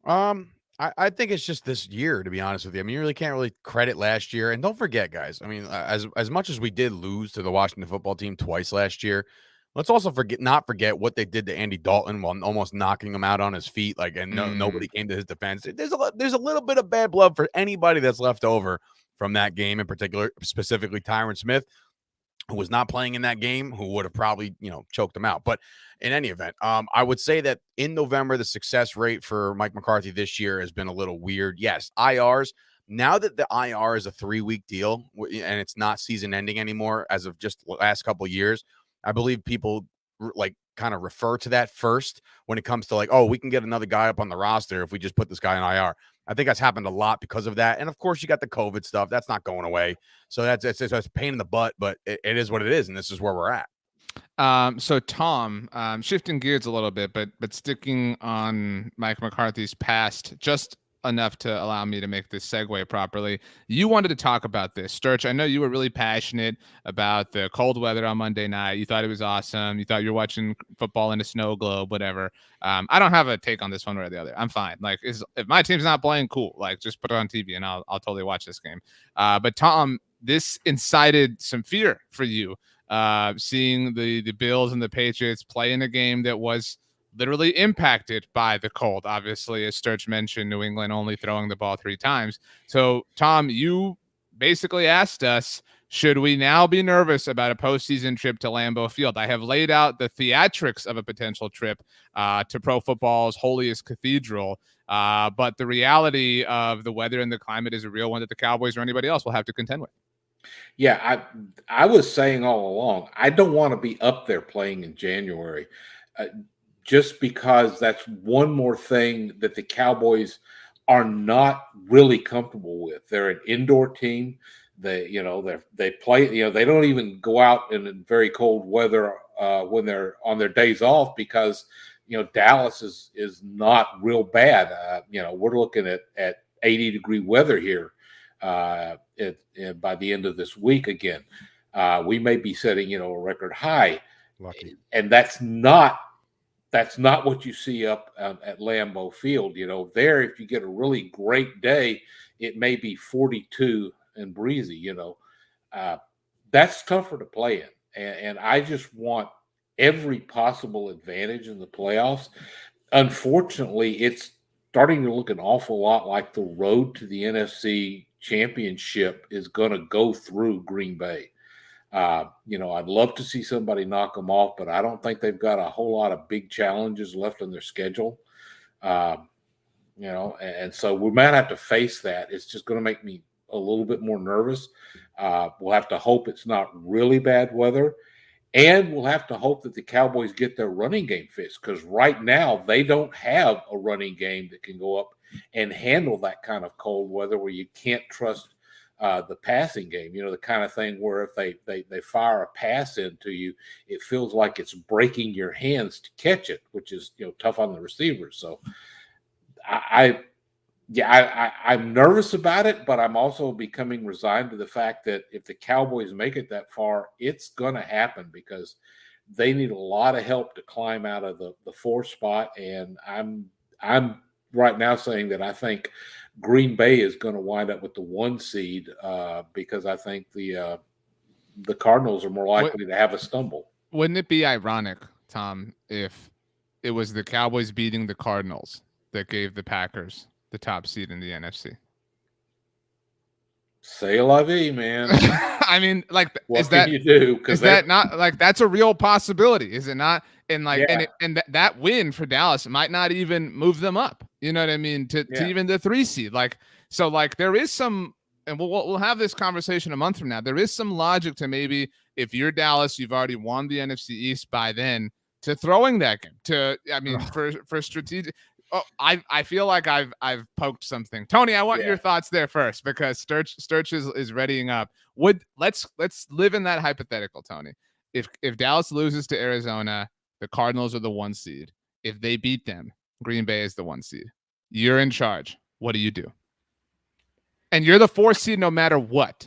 I think it's just this year, to be honest with you. I mean, you really can't really credit last year. And don't forget, guys, I mean, as much as we did lose to the Washington football team twice last year, let's also not forget what they did to Andy Dalton while almost knocking him out on his feet. Like, and nobody came to his defense. There's a little bit of bad blood for anybody that's left over from that game in particular, specifically Tyron Smith, who was not playing in that game, who would have probably, choked him out. But in any event, I would say that in November, the success rate for Mike McCarthy this year has been a little weird. Yes, IRs. Now that the IR is a 3-week deal and it's not season ending anymore, as of just the last couple of years, I believe people kind of refer to that first when it comes to oh, we can get another guy up on the roster if we just put this guy in IR. I think that's happened a lot because of that. And of course, you got the COVID stuff. That's not going away. So it's a pain in the butt, but it is what it is. And this is where we're at. So Tom, shifting gears a little bit, but sticking on Mike McCarthy's past just enough to allow me to make this segue properly. You wanted to talk about this, Sturch. I know you were really passionate about the cold weather on Monday night. You thought it was awesome. You thought you were watching football in a snow globe, whatever. I don't have a take on this one way or the other. I'm fine. If my team's not playing, cool. Just put it on TV and I'll totally watch this game. But Tom, this incited some fear for you. Seeing the Bills and the Patriots play in a game that was literally impacted by the cold. Obviously, as Sturch mentioned, New England only throwing the ball 3 times. So, Tom, you basically asked us, should we now be nervous about a postseason trip to Lambeau Field? I have laid out the theatrics of a potential trip to pro football's holiest cathedral. But the reality of the weather and the climate is a real one that the Cowboys or anybody else will have to contend with. Yeah, I was saying all along, I don't want to be up there playing in January, just because that's one more thing that the Cowboys are not really comfortable with. They're an indoor team. They play. They don't even go out in very cold weather when they're on their days off because Dallas is not real bad. We're looking at 80-degree weather here. By the end of this week again, we may be setting a record high. Lucky. And that's not what you see up at Lambeau Field. There, if you get a really great day, it may be 42 and breezy. That's tougher to play in, and I just want every possible advantage in the playoffs. Unfortunately, it's starting to look an awful lot like the road to the NFC Championship is going to go through Green Bay. I'd love to see somebody knock them off, but I don't think they've got a whole lot of big challenges left on their schedule. And so we might have to face that. It's just going to make me a little bit more nervous. We'll have to hope it's not really bad weather. And we'll have to hope that the Cowboys get their running game fixed, because right now they don't have a running game that can go up and handle that kind of cold weather where you can't trust the passing game. The kind of thing where if they fire a pass into you, it feels like it's breaking your hands to catch it, which is tough on the receivers. So I'm nervous about it, but I'm also becoming resigned to the fact that if the Cowboys make it that far, it's going to happen because they need a lot of help to climb out of the 4th spot. And I'm right now saying that I think Green Bay is going to wind up with the 1 seed because I think the Cardinals are more likely to have a stumble. Wouldn't it be ironic, Tom, if it was the Cowboys beating the Cardinals that gave the Packers the top seed in the NFC? Say la vie, man. I mean, like, What can you do? Is that not like that's a real possibility? Is it not? And like, Yeah. and that win for Dallas might not even move them up. You know what I mean? To even the 3 seed. Like, so like there is some, and we'll have this conversation a month from now. There is some logic to maybe if you're Dallas, you've already won the NFC East by then, to throwing that game. To I mean, for strategic. Oh, I feel like I've poked something. Tony, I want your thoughts there first, because Sturch is readying up. Let's live in that hypothetical, Tony. If Dallas loses to Arizona, the Cardinals are the 1 seed. If they beat them, Green Bay is the 1 seed. You're in charge. What do you do? And you're the 4 seed no matter what.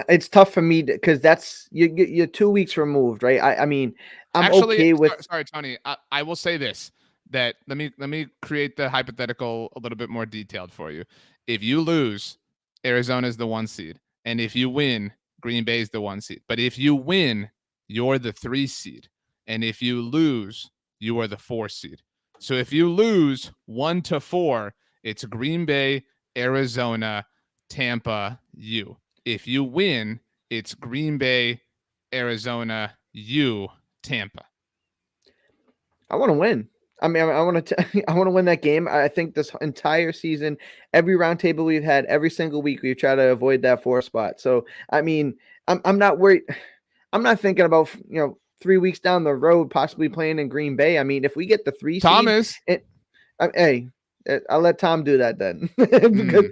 It's tough for me because that's you're 2 weeks removed, right? I mean, I'm actually okay with. Sorry, Tony. I will say this. That let me create the hypothetical a little bit more detailed for you. If you lose, Arizona is the 1 seed, and if you win, Green Bay is the 1 seed. But if you win, you're the 3 seed, and if you lose, you are the 4 seed. So if you lose 1 to 4, it's Green Bay, Arizona, Tampa, you. If you win, it's Green Bay, Arizona, you, Tampa. I want to win. I mean, I want to win that game. I think this entire season, every roundtable we've had, every single week, we've tried to avoid that 4 spot. So, I mean, I'm not worried. I'm not thinking about 3 weeks down the road possibly playing in Green Bay. I mean, if we get the 3 seed, Thomas, hey, I'll let Tom do that then. Because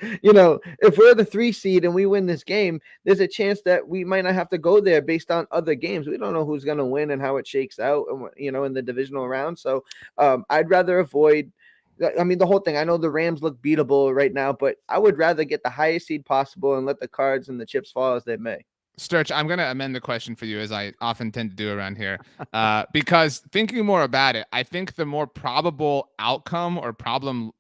if we're the 3 seed and we win this game, there's a chance that we might not have to go there based on other games. We don't know who's going to win and how it shakes out, in the divisional round. So I'd rather avoid. I mean, the whole thing. I know the Rams look beatable right now, but I would rather get the highest seed possible and let the cards and the chips fall as they may. Sturch, I'm going to amend the question for you, as I often tend to do around here, because thinking more about it, I think the more probable outcome or probable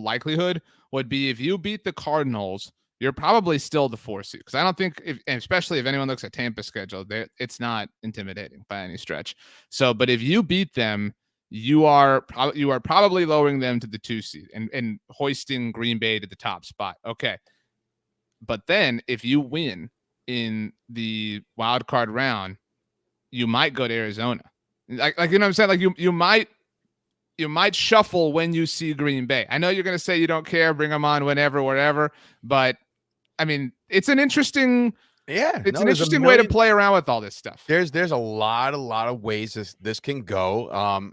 likelihood would be if you beat the Cardinals, you're probably still the 4 seed. Because I don't think, especially if anyone looks at Tampa's schedule, it's not intimidating by any stretch. So, but if you beat them, you are probably lowering them to the 2 seed and hoisting Green Bay to the top spot. Okay. But then if you win in the wild card round, you might go to Arizona. Like you know what I'm saying? Like you might shuffle when you see Green Bay. I know you're going to say you don't care, bring them on whenever, wherever, but I mean, it's an interesting way to play around with all this stuff. There's a lot of ways this can go.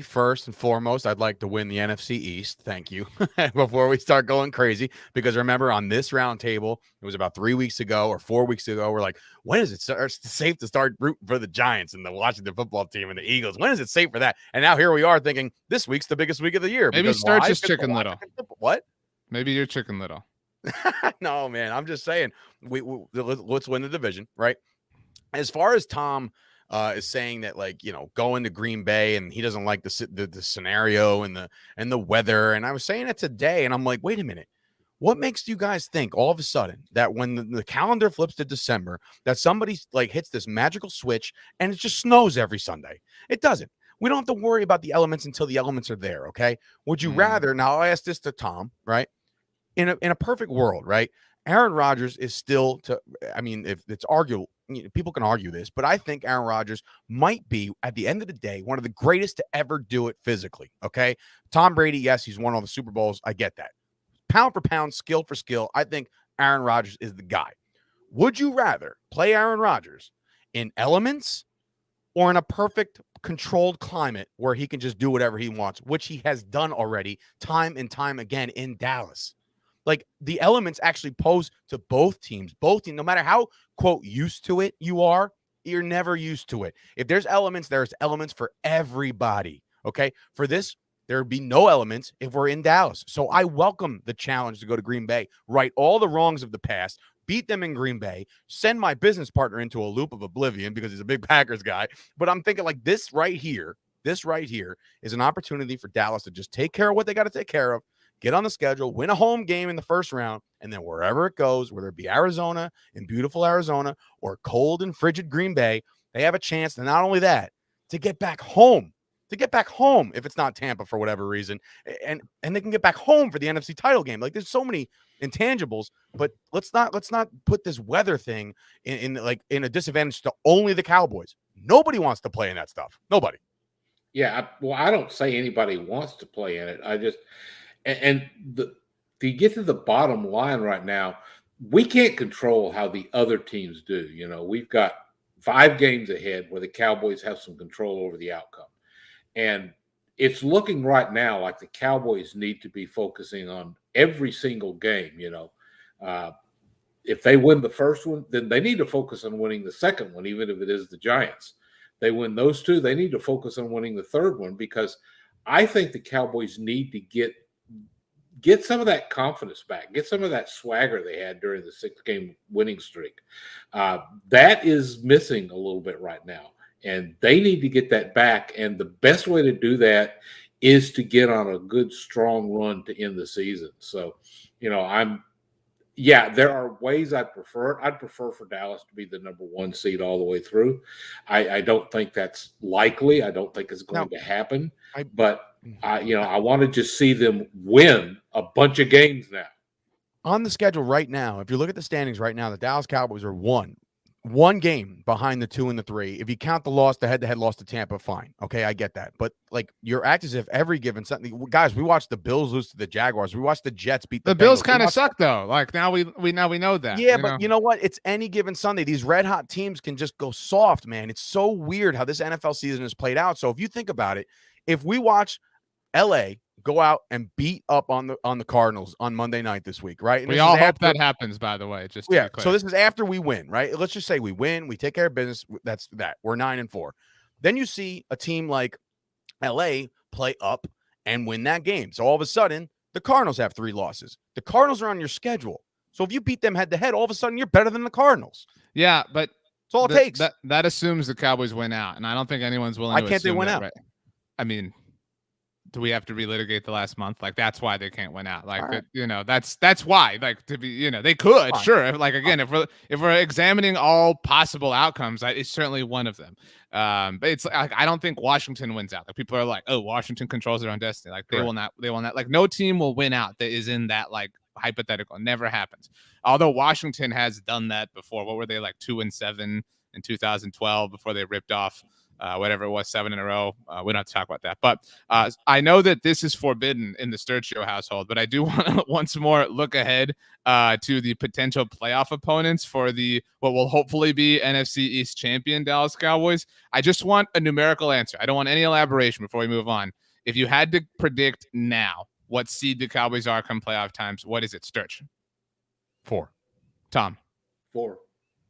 First and foremost, I'd like to win the NFC East. Thank you. Before we start going crazy, because remember on this roundtable, it was about 3 weeks ago or 4 weeks ago. We're like, when is it safe to start rooting for the Giants and the Washington football team and the Eagles? When is it safe for that? And now here we are thinking this week's the biggest week of the year. Maybe Sturch is Chicken Little. What? Maybe you're Chicken Little. No, man. I'm just saying let's win the division, right? As far as Tom is saying that, going to Green Bay and he doesn't like the scenario and the weather. And I was saying it today, and I'm like, wait a minute. What makes you guys think all of a sudden that when the calendar flips to December, that somebody hits this magical switch and it just snows every Sunday? It doesn't. We don't have to worry about the elements until the elements are there. Okay. Would you rather, now I'll ask this to Tom, right? In a perfect world, right? Aaron Rodgers is still if it's arguable, people can argue this, but I think Aaron Rodgers might be, at the end of the day, one of the greatest to ever do it physically. Okay. Tom Brady, yes, he's won all the Super Bowls. I get that. Pound for pound, skill for skill, I think Aaron Rodgers is the guy. Would you rather play Aaron Rodgers in elements or in a perfect controlled climate where he can just do whatever he wants, which he has done already time and time again in Dallas? Like, the elements actually pose to both teams, no matter how, quote, used to it you're never used to it. If there's elements for everybody. Okay. For this, there would be no elements if we're in Dallas. So I welcome the challenge to go to Green Bay, right all the wrongs of the past, beat them in Green Bay, send my business partner into a loop of oblivion because he's a big Packers guy. But I'm thinking this right here is an opportunity for Dallas to just take care of what they got to take care of, get on the schedule, win a home game in the first round, and then wherever it goes, whether it be Arizona, in beautiful Arizona, or cold and frigid Green Bay, they have a chance to not only that, to get back home to get back home if it's not Tampa for whatever reason, and they can get back home for the NFC title game. Like there's so many intangibles, but let's not put this weather thing in a disadvantage to only the Cowboys. Nobody wants to play in that stuff. Nobody. Yeah, I don't say anybody wants to play in it. I just to get to the bottom line right now, we can't control how the other teams do. You know, we've got 5 games ahead where the Cowboys have some control over the outcome. And it's looking right now like the Cowboys need to be focusing on every single game. You know, if they win the first one, then they need to focus on winning the second one, even if it is the Giants. They win those 2, they need to focus on winning the third one, because I think the Cowboys need to get some of that confidence back, get some of that swagger they had during the 6-game winning streak. That is missing a little bit right now, and they need to get that back. And the best way to do that is to get on a good, strong run to end the season. So, you know, there are ways I'd prefer it. I'd prefer for Dallas to be the number 1 seed all the way through. I don't think that's likely. I don't think it's going to happen. But I want to just see them win a bunch of games now. On the schedule right now, if you look at the standings right now, the Dallas Cowboys are one game behind the 2 and the 3. If you count the head-to-head loss to Tampa, fine. Okay, I get that. But like, you're acting as if every given Sunday, guys, we watched the Bills lose to the Jaguars. We watched the Jets beat the Bills. Kind of suck though. Like now we know that. Yeah, but you know what? It's any given Sunday. These red hot teams can just go soft, man. It's so weird how this NFL season has played out. So if you think about it, if we watch LA go out and beat up on the Cardinals on Monday night this week, right? And we all hope that happens, by the way. Just yeah. So this is after we win, right? Let's just say we win, we take care of business. That's that. We're 9-4. Then you see a team like LA play up and win that game. So all of a sudden, the Cardinals have 3 losses. The Cardinals are on your schedule. So if you beat them head to head, all of a sudden you're better than the Cardinals. Yeah, but it's all it takes. That assumes the Cowboys win out, and I don't think anyone's willing. Why to can't they win out? Right? I mean, do we have to relitigate the last month? Like that's why they can't win out. Like right. That's why. Like to be, they could Fine. sure. Like again, if we're examining all possible outcomes, it's certainly one of them. But it's like I don't think Washington wins out. Like people are like, oh, Washington controls their own destiny. Like they will not. Like no team will win out that is in that like hypothetical. It never happens. Although Washington has done that before. What were they like 2-7 in 2012 before they ripped off whatever it was, 7 in a row. We don't have to talk about that. But I know that this is forbidden in the Sturchio household, but I do want to once more look ahead to the potential playoff opponents for what will hopefully be NFC East champion Dallas Cowboys. I just want a numerical answer. I don't want any elaboration before we move on. If you had to predict now what seed the Cowboys are come playoff times, what is it, Sturch? 4. Tom? 4.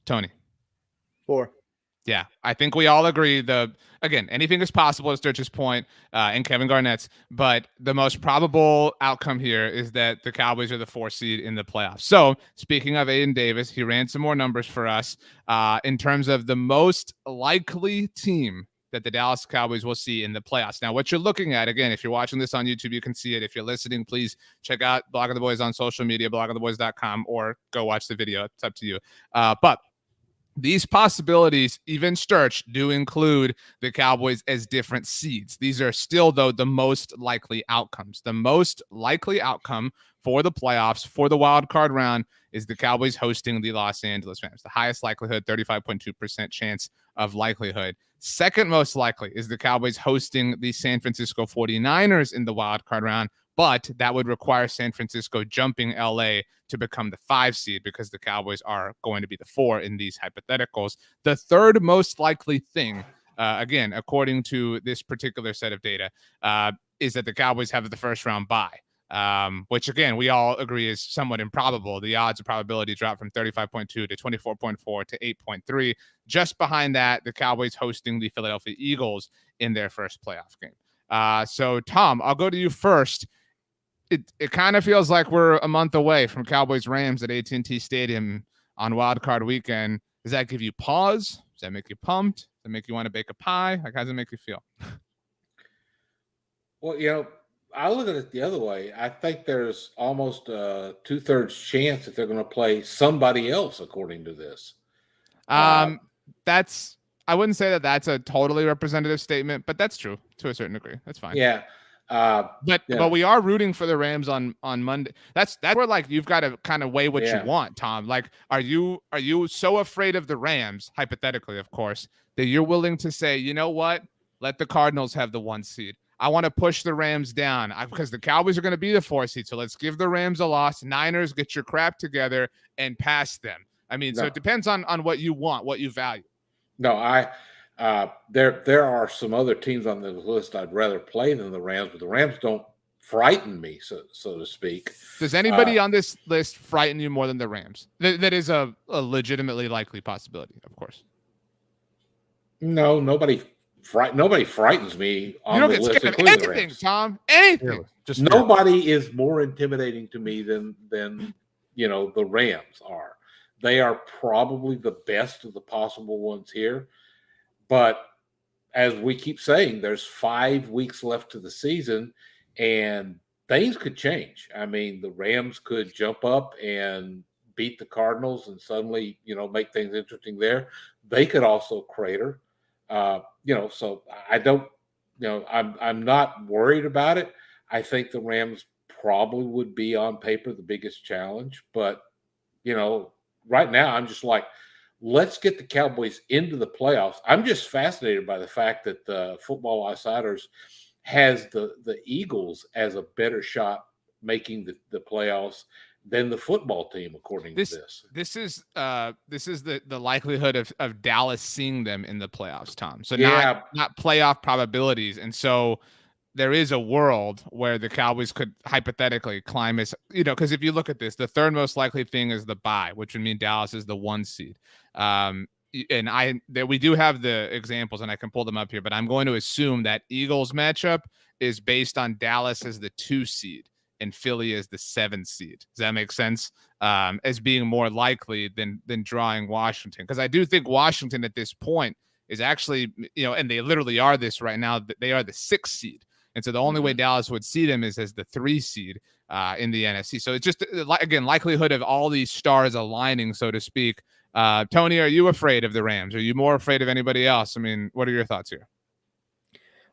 Tony? 4. Yeah, I think we all agree. Again, anything is possible at Sturch's point and Kevin Garnett's, but the most probable outcome here is that the Cowboys are the 4 seed in the playoffs. So speaking of Aiden Davis, he ran some more numbers for us in terms of the most likely team that the Dallas Cowboys will see in the playoffs. Now, what you're looking at, again, if you're watching this on YouTube, you can see it. If you're listening, please check out Blog of the Boys on social media, blogoftheboys.com, or go watch the video. It's up to you. But these possibilities, even Sturch, do include the Cowboys as different seeds. These are still, though, the most likely outcomes. The most likely outcome for the playoffs, for the wild card round, is the Cowboys hosting the Los Angeles Rams. The highest likelihood, 35.2% chance of likelihood. Second most likely is the Cowboys hosting the San Francisco 49ers in the wild card round, but that would require San Francisco jumping LA to become the 5 seed because the Cowboys are going to be the 4 in these hypotheticals. The third most likely thing, again, according to this particular set of data, is that the Cowboys have the first round bye, which, again, we all agree is somewhat improbable. The odds of probability drop from 35.2 to 24.4 to 8.3. Just behind that, the Cowboys hosting the Philadelphia Eagles in their first playoff game. So, Tom, I'll go to you first. It kind of feels like we're a month away from Cowboys Rams at AT&T Stadium on Wild Card Weekend. Does that give you pause? Does that make you pumped? Does that make you want to bake a pie? Like, how does it make you feel? Well, I look at it the other way. I think there's almost a 2/3 chance that they're going to play somebody else, according to this. That's I wouldn't say that that's a totally representative statement, but that's true to a certain degree. That's fine. Yeah. But we are rooting for the Rams on Monday. That's where like you've got to kind of weigh what you want, Tom. Like, are you so afraid of the Rams, hypothetically, of course, that you're willing to say, you know what, let the Cardinals have the 1 seed. I want to push the Rams down because the Cowboys are going to be the 4 seed. So let's give the Rams a loss. Niners, get your crap together and pass them. I mean, so it depends on what you want, what you value. No, there are some other teams on the list I'd rather play than the Rams, but the Rams don't frighten me, so to speak. Does anybody on this list frighten you more than the Rams? That is a legitimately likely possibility, of course. No, nobody frightens me on you don't the get list, scared of including anything, the Rams. Tom. Anything. Really? Just Nobody is more intimidating to me than the Rams are. They are probably the best of the possible ones here. But as we keep saying, there's 5 weeks left to the season, and things could change. I mean, the Rams could jump up and beat the Cardinals and suddenly, make things interesting there. They could also crater. So I don't, I'm not worried about it. I think the Rams probably would be on paper the biggest challenge, but right now I'm just like, let's get the Cowboys into the playoffs. I'm just fascinated by the fact that the Football Outsiders has the Eagles as a better shot making the playoffs than the football team, according to this. This is the likelihood of Dallas seeing them in the playoffs, Tom. So not playoff probabilities. And so there is a world where the Cowboys could hypothetically climb as, because if you look at this, the third most likely thing is the bye, which would mean Dallas is the 1 seed. And we do have the examples and I can pull them up here, but I'm going to assume that Eagles matchup is based on Dallas as the 2 seed and Philly as the 7 seed. Does that make sense? As being more likely than drawing Washington. Because I do think Washington at this point is actually, and they literally are this right now, they are the 6th seed. And so the only way Dallas would see them is as the 3 seed in the NFC. So it's just, again, likelihood of all these stars aligning, so to speak. Tony, are you afraid of the Rams? Are you more afraid of anybody else? I mean, what are your thoughts here?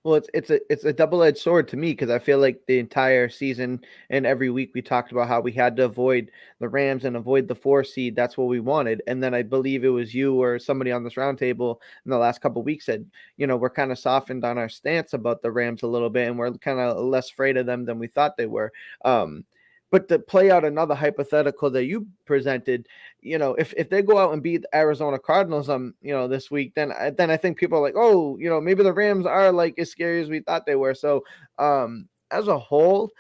Well, it's a double-edged sword to me because I feel like the entire season and every week we talked about how we had to avoid the Rams and avoid the 4 seed. That's what we wanted. And then I believe it was you or somebody on this roundtable in the last couple of weeks said, we're kind of softened on our stance about the Rams a little bit, and we're kind of less afraid of them than we thought they were. But to play out another hypothetical that you presented, if they go out and beat the Arizona Cardinals, this week, then I think people are like, oh, maybe the Rams are like as scary as we thought they were. So, as a whole,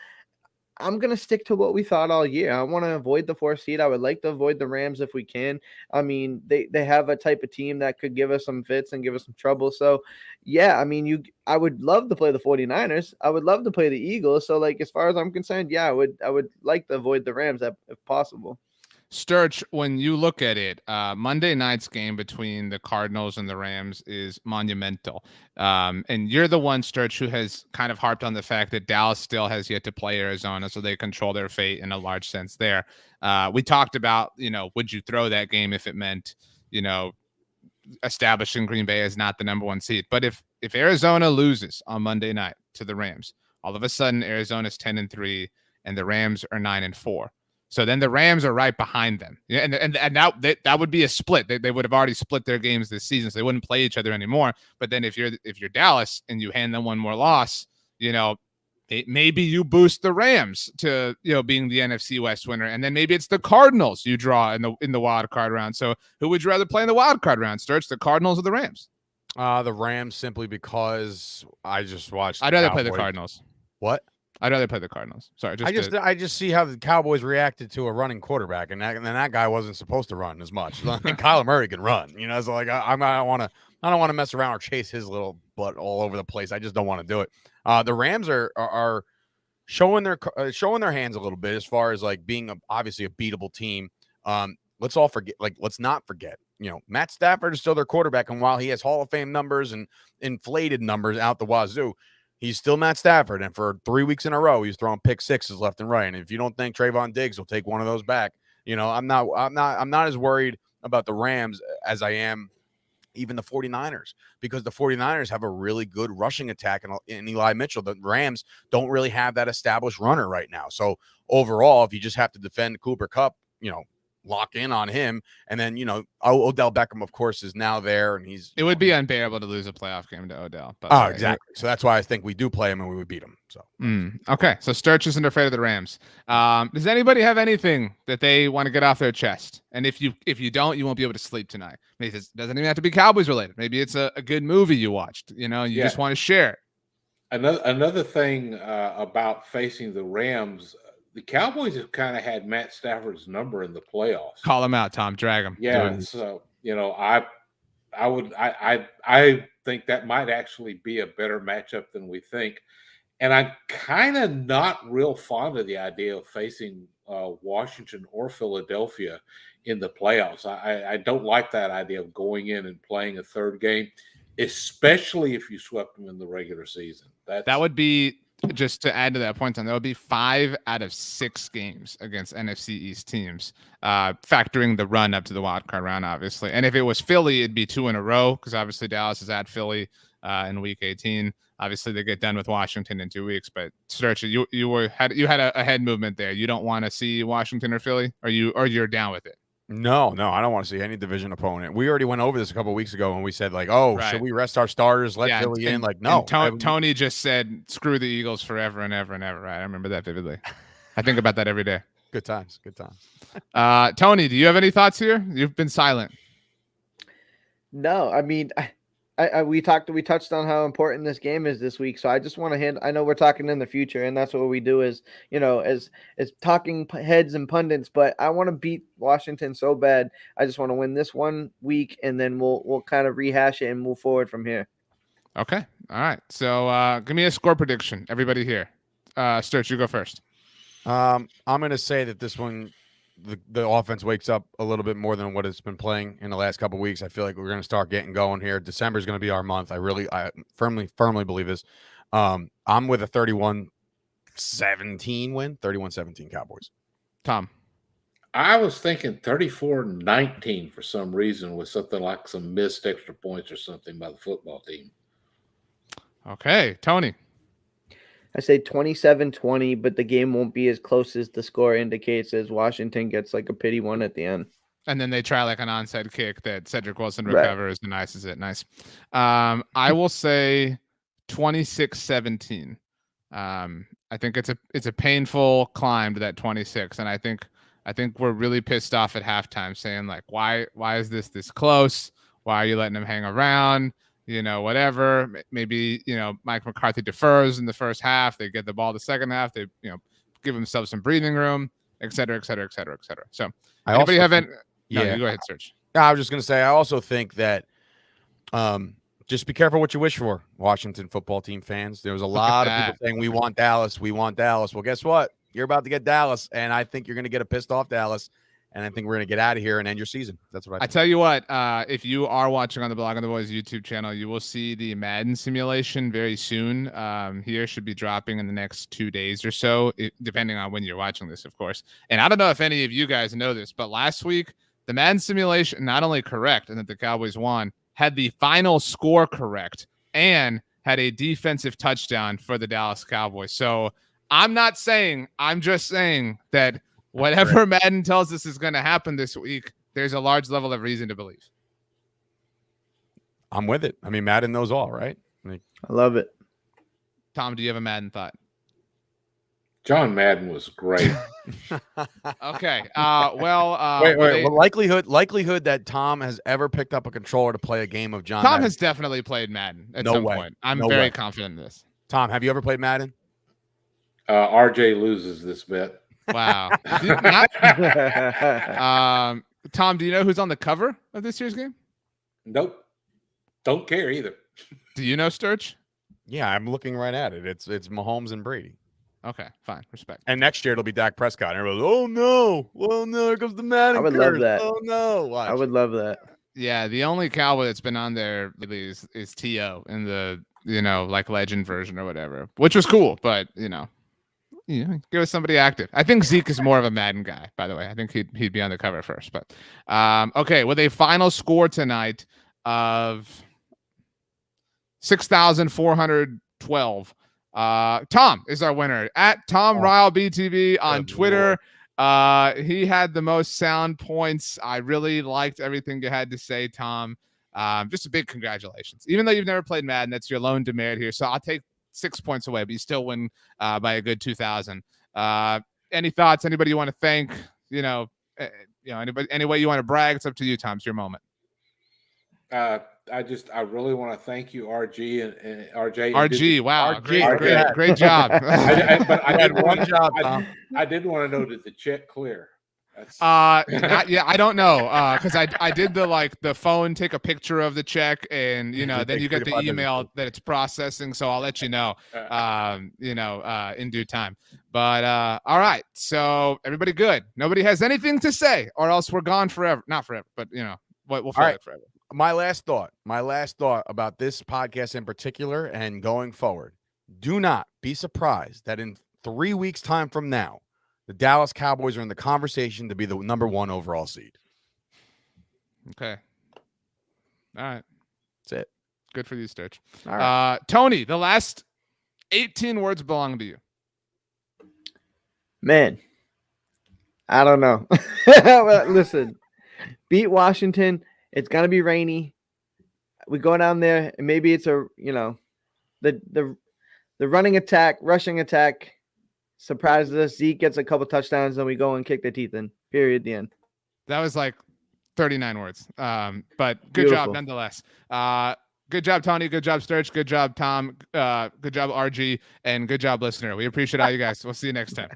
I'm going to stick to what we thought all year. I want to avoid the 4 seed. I would like to avoid the Rams if we can. I mean, they have a type of team that could give us some fits and give us some trouble. So, yeah, I mean, I would love to play the 49ers. I would love to play the Eagles. So, like, as far as I'm concerned, yeah, I would like to avoid the Rams if possible. Sturch, when you look at it, Monday night's game between the Cardinals and the Rams is monumental. And you're the one, Sturch, who has kind of harped on the fact that Dallas still has yet to play Arizona, so they control their fate in a large sense there. We talked about, would you throw that game if it meant, establishing Green Bay as not the number 1 seed. But if Arizona loses on Monday night to the Rams, all of a sudden Arizona's 10-3 and the Rams are 9-4. So then the Rams are right behind them. Yeah, and that would be a split. They would have already split their games this season, so they wouldn't play each other anymore. But then if you're Dallas and you hand them one more loss, maybe you boost the Rams to being the NFC West winner, and then maybe it's the Cardinals you draw in the wild card round. So who would you rather play in the wild card round, Sturch, the Cardinals or the Rams? The Rams, simply because I just watched. I'd rather play the Cardinals. What? I'd rather play the Cardinals. Sorry, I just see how the Cowboys reacted to a running quarterback, and that guy wasn't supposed to run as much. Kyler Murray can run, so like I don't want to mess around or chase his little butt all over the place. I just don't want to do it. The Rams are showing their hands a little bit as far as like being obviously a beatable team. Let's not forget, Matt Stafford is still their quarterback, and while he has Hall of Fame numbers and inflated numbers out the wazoo, he's still Matt Stafford, and for 3 weeks in a row, he's throwing pick sixes left and right. And if you don't think Trayvon Diggs will take one of those back, I'm not as worried about the Rams as I am even the 49ers, because the 49ers have a really good rushing attack in Eli Mitchell. The Rams don't really have that established runner right now. So overall, if you just have to defend Cooper Kupp, lock in on him. And then, Odell Beckham, of course, is now there, and it would be unbearable to lose a playoff game to Odell. Exactly. So that's why I think we do play him and we would beat him. So okay. So Sturch isn't afraid of the Rams. Does anybody have anything that they want to get off their chest? And if you don't, you won't be able to sleep tonight. Maybe it doesn't even have to be Cowboys related. Maybe it's a good movie you watched. You just want to share it. Another thing about facing the Rams, the Cowboys have kind of had Matt Stafford's number in the playoffs. Call him out, Tom. Drag him. Yeah. So I think that might actually be a better matchup than we think. And I'm kind of not real fond of the idea of facing Washington or Philadelphia in the playoffs. I don't like that idea of going in and playing a third game, especially if you swept them in the regular season. That would be, just to add to that point, Tom, that would be 5 out of 6 games against NFC East teams, factoring the run up to the wild card round, obviously. And if it was Philly, it'd be 2 in a row, because obviously Dallas is at Philly in Week 18. Obviously, they get done with Washington in 2 weeks. But Sturchio, you had a head movement there. You don't want to see Washington or Philly, or you're down with it? No, I don't want to see any division opponent. We already went over this a couple of weeks ago when we said, should we rest our starters, let Philly in? No. Tony just said, screw the Eagles forever and ever and ever, right? I remember that vividly. I think about that every day. Good times. Tony, do you have any thoughts here? You've been silent. No, I mean, we touched on how important this game is this week. So I just want to I know we're talking in the future, and that's what we do is, as talking heads and pundits, but I want to beat Washington so bad. I just want to win this one week, and then we'll kind of rehash it and move forward from here. Okay. All right. So give me a score prediction, everybody here. Sturch, you go first. I'm going to say that this one, the offense wakes up a little bit more than what it's been playing in the last couple of weeks. I feel like we're going to start getting going here. December is going to be our month. I firmly believe this. I'm with a 31-17 win, 31-17 Cowboys. Tom. I was thinking 34-19 for some reason, with something like some missed extra points or something by the football team. Okay. Tony. I say 27-20, but the game won't be as close as the score indicates, as Washington gets like a pity one at the end. And then they try like an onside kick that Cedric Wilson recovers and ices it. Nice. I will say 26-17. I think it's a painful climb to that 26. And I think we're really pissed off at halftime, saying like, why is this close? Why are you letting them hang around? Whatever. Maybe, Mike McCarthy defers in the first half. They get the ball the second half. They, give themselves some breathing room, et cetera, et cetera, et cetera, et cetera. So anybody haven't? No, you go ahead, Serge. I was just going to say, I also think that just be careful what you wish for, Washington football team fans. There was a lot of people saying, we want Dallas. Well, guess what? You're about to get Dallas, and I think you're going to get a pissed off Dallas. And I think we're going to get out of here and end your season. That's what I think. I tell you what, if you are watching on the Blog on the Boys YouTube channel, you will see the Madden simulation very soon. Here should be dropping in the next 2 days or so, depending on when you're watching this, of course. And I don't know if any of you guys know this, but last week, the Madden simulation, not only correct and that the Cowboys won, had the final score correct and had a defensive touchdown for the Dallas Cowboys. So I'm just saying that whatever Madden tells us is going to happen this week, there's a large level of reason to believe. I'm with it. I mean, Madden knows all, right? I love it. Tom, do you have a Madden thought? John Madden was great. Okay. Wait. Well, likelihood that Tom has ever picked up a controller to play a game of John. Tom Madden. has definitely played Madden at some point. I'm very confident in this. Tom, have you ever played Madden? RJ loses this bet. Wow. Tom, do you know who's on the cover of this year's game? Nope. Don't care either. Do you know, Sturch? Yeah, I'm looking right at it. It's Mahomes and Brady. Okay, fine. Respect. And next year it'll be Dak Prescott. And everybody's, oh no, here comes the Madden. I would love that. Oh no. Watch. I would love that. Yeah, the only Cowboy that's been on there really is T.O. in the, like legend version or whatever, which was cool, but give us somebody active. I think Zeke is more of a Madden guy, by the way. I think he'd be on the cover first. But okay, with a final score tonight, of 6,412. Tom is our winner at Tom Ryle BTV on Twitter. He had the most sound points. I really liked everything you had to say, Tom. Just a big congratulations. Even though you've never played Madden, that's your lone demerit here. So I'll take 6 points away, but you still win by a good 2,000. Any thoughts? Anybody you want to thank? Anybody, any way you want to brag? It's up to you, Tom. It's your moment. I really want to thank you, RG and RJ. RG, wow, RG, great job. I did one job, Tom. I did want to know, did the check clear? I don't know, because I did the phone take a picture of the check, and then you get the email that it's processing. So I'll let you know, in due time. But all right, so everybody good. Nobody has anything to say, or else we're gone forever. Not forever, but we'll feel like forever. My last thought about this podcast in particular and going forward. Do not be surprised that in 3 weeks' time from now, the Dallas Cowboys are in the conversation to be the number 1 overall seed. Okay. All right. That's it. Good for you, Sturch. All right. Tony, the last 18 words belong to you. Man, I don't know. Listen, beat Washington. It's gonna be rainy. We go down there, and maybe it's the rushing attack surprises us. Zeke gets a couple touchdowns, and we go and kick their teeth in. Period. The end. That was like 39 words. But good Beautiful. job nonetheless. Good job, Tony. Good job, Sturch. Good job, Tom. Good job, RG. And good job, listener. We appreciate all you guys. We'll see you next time.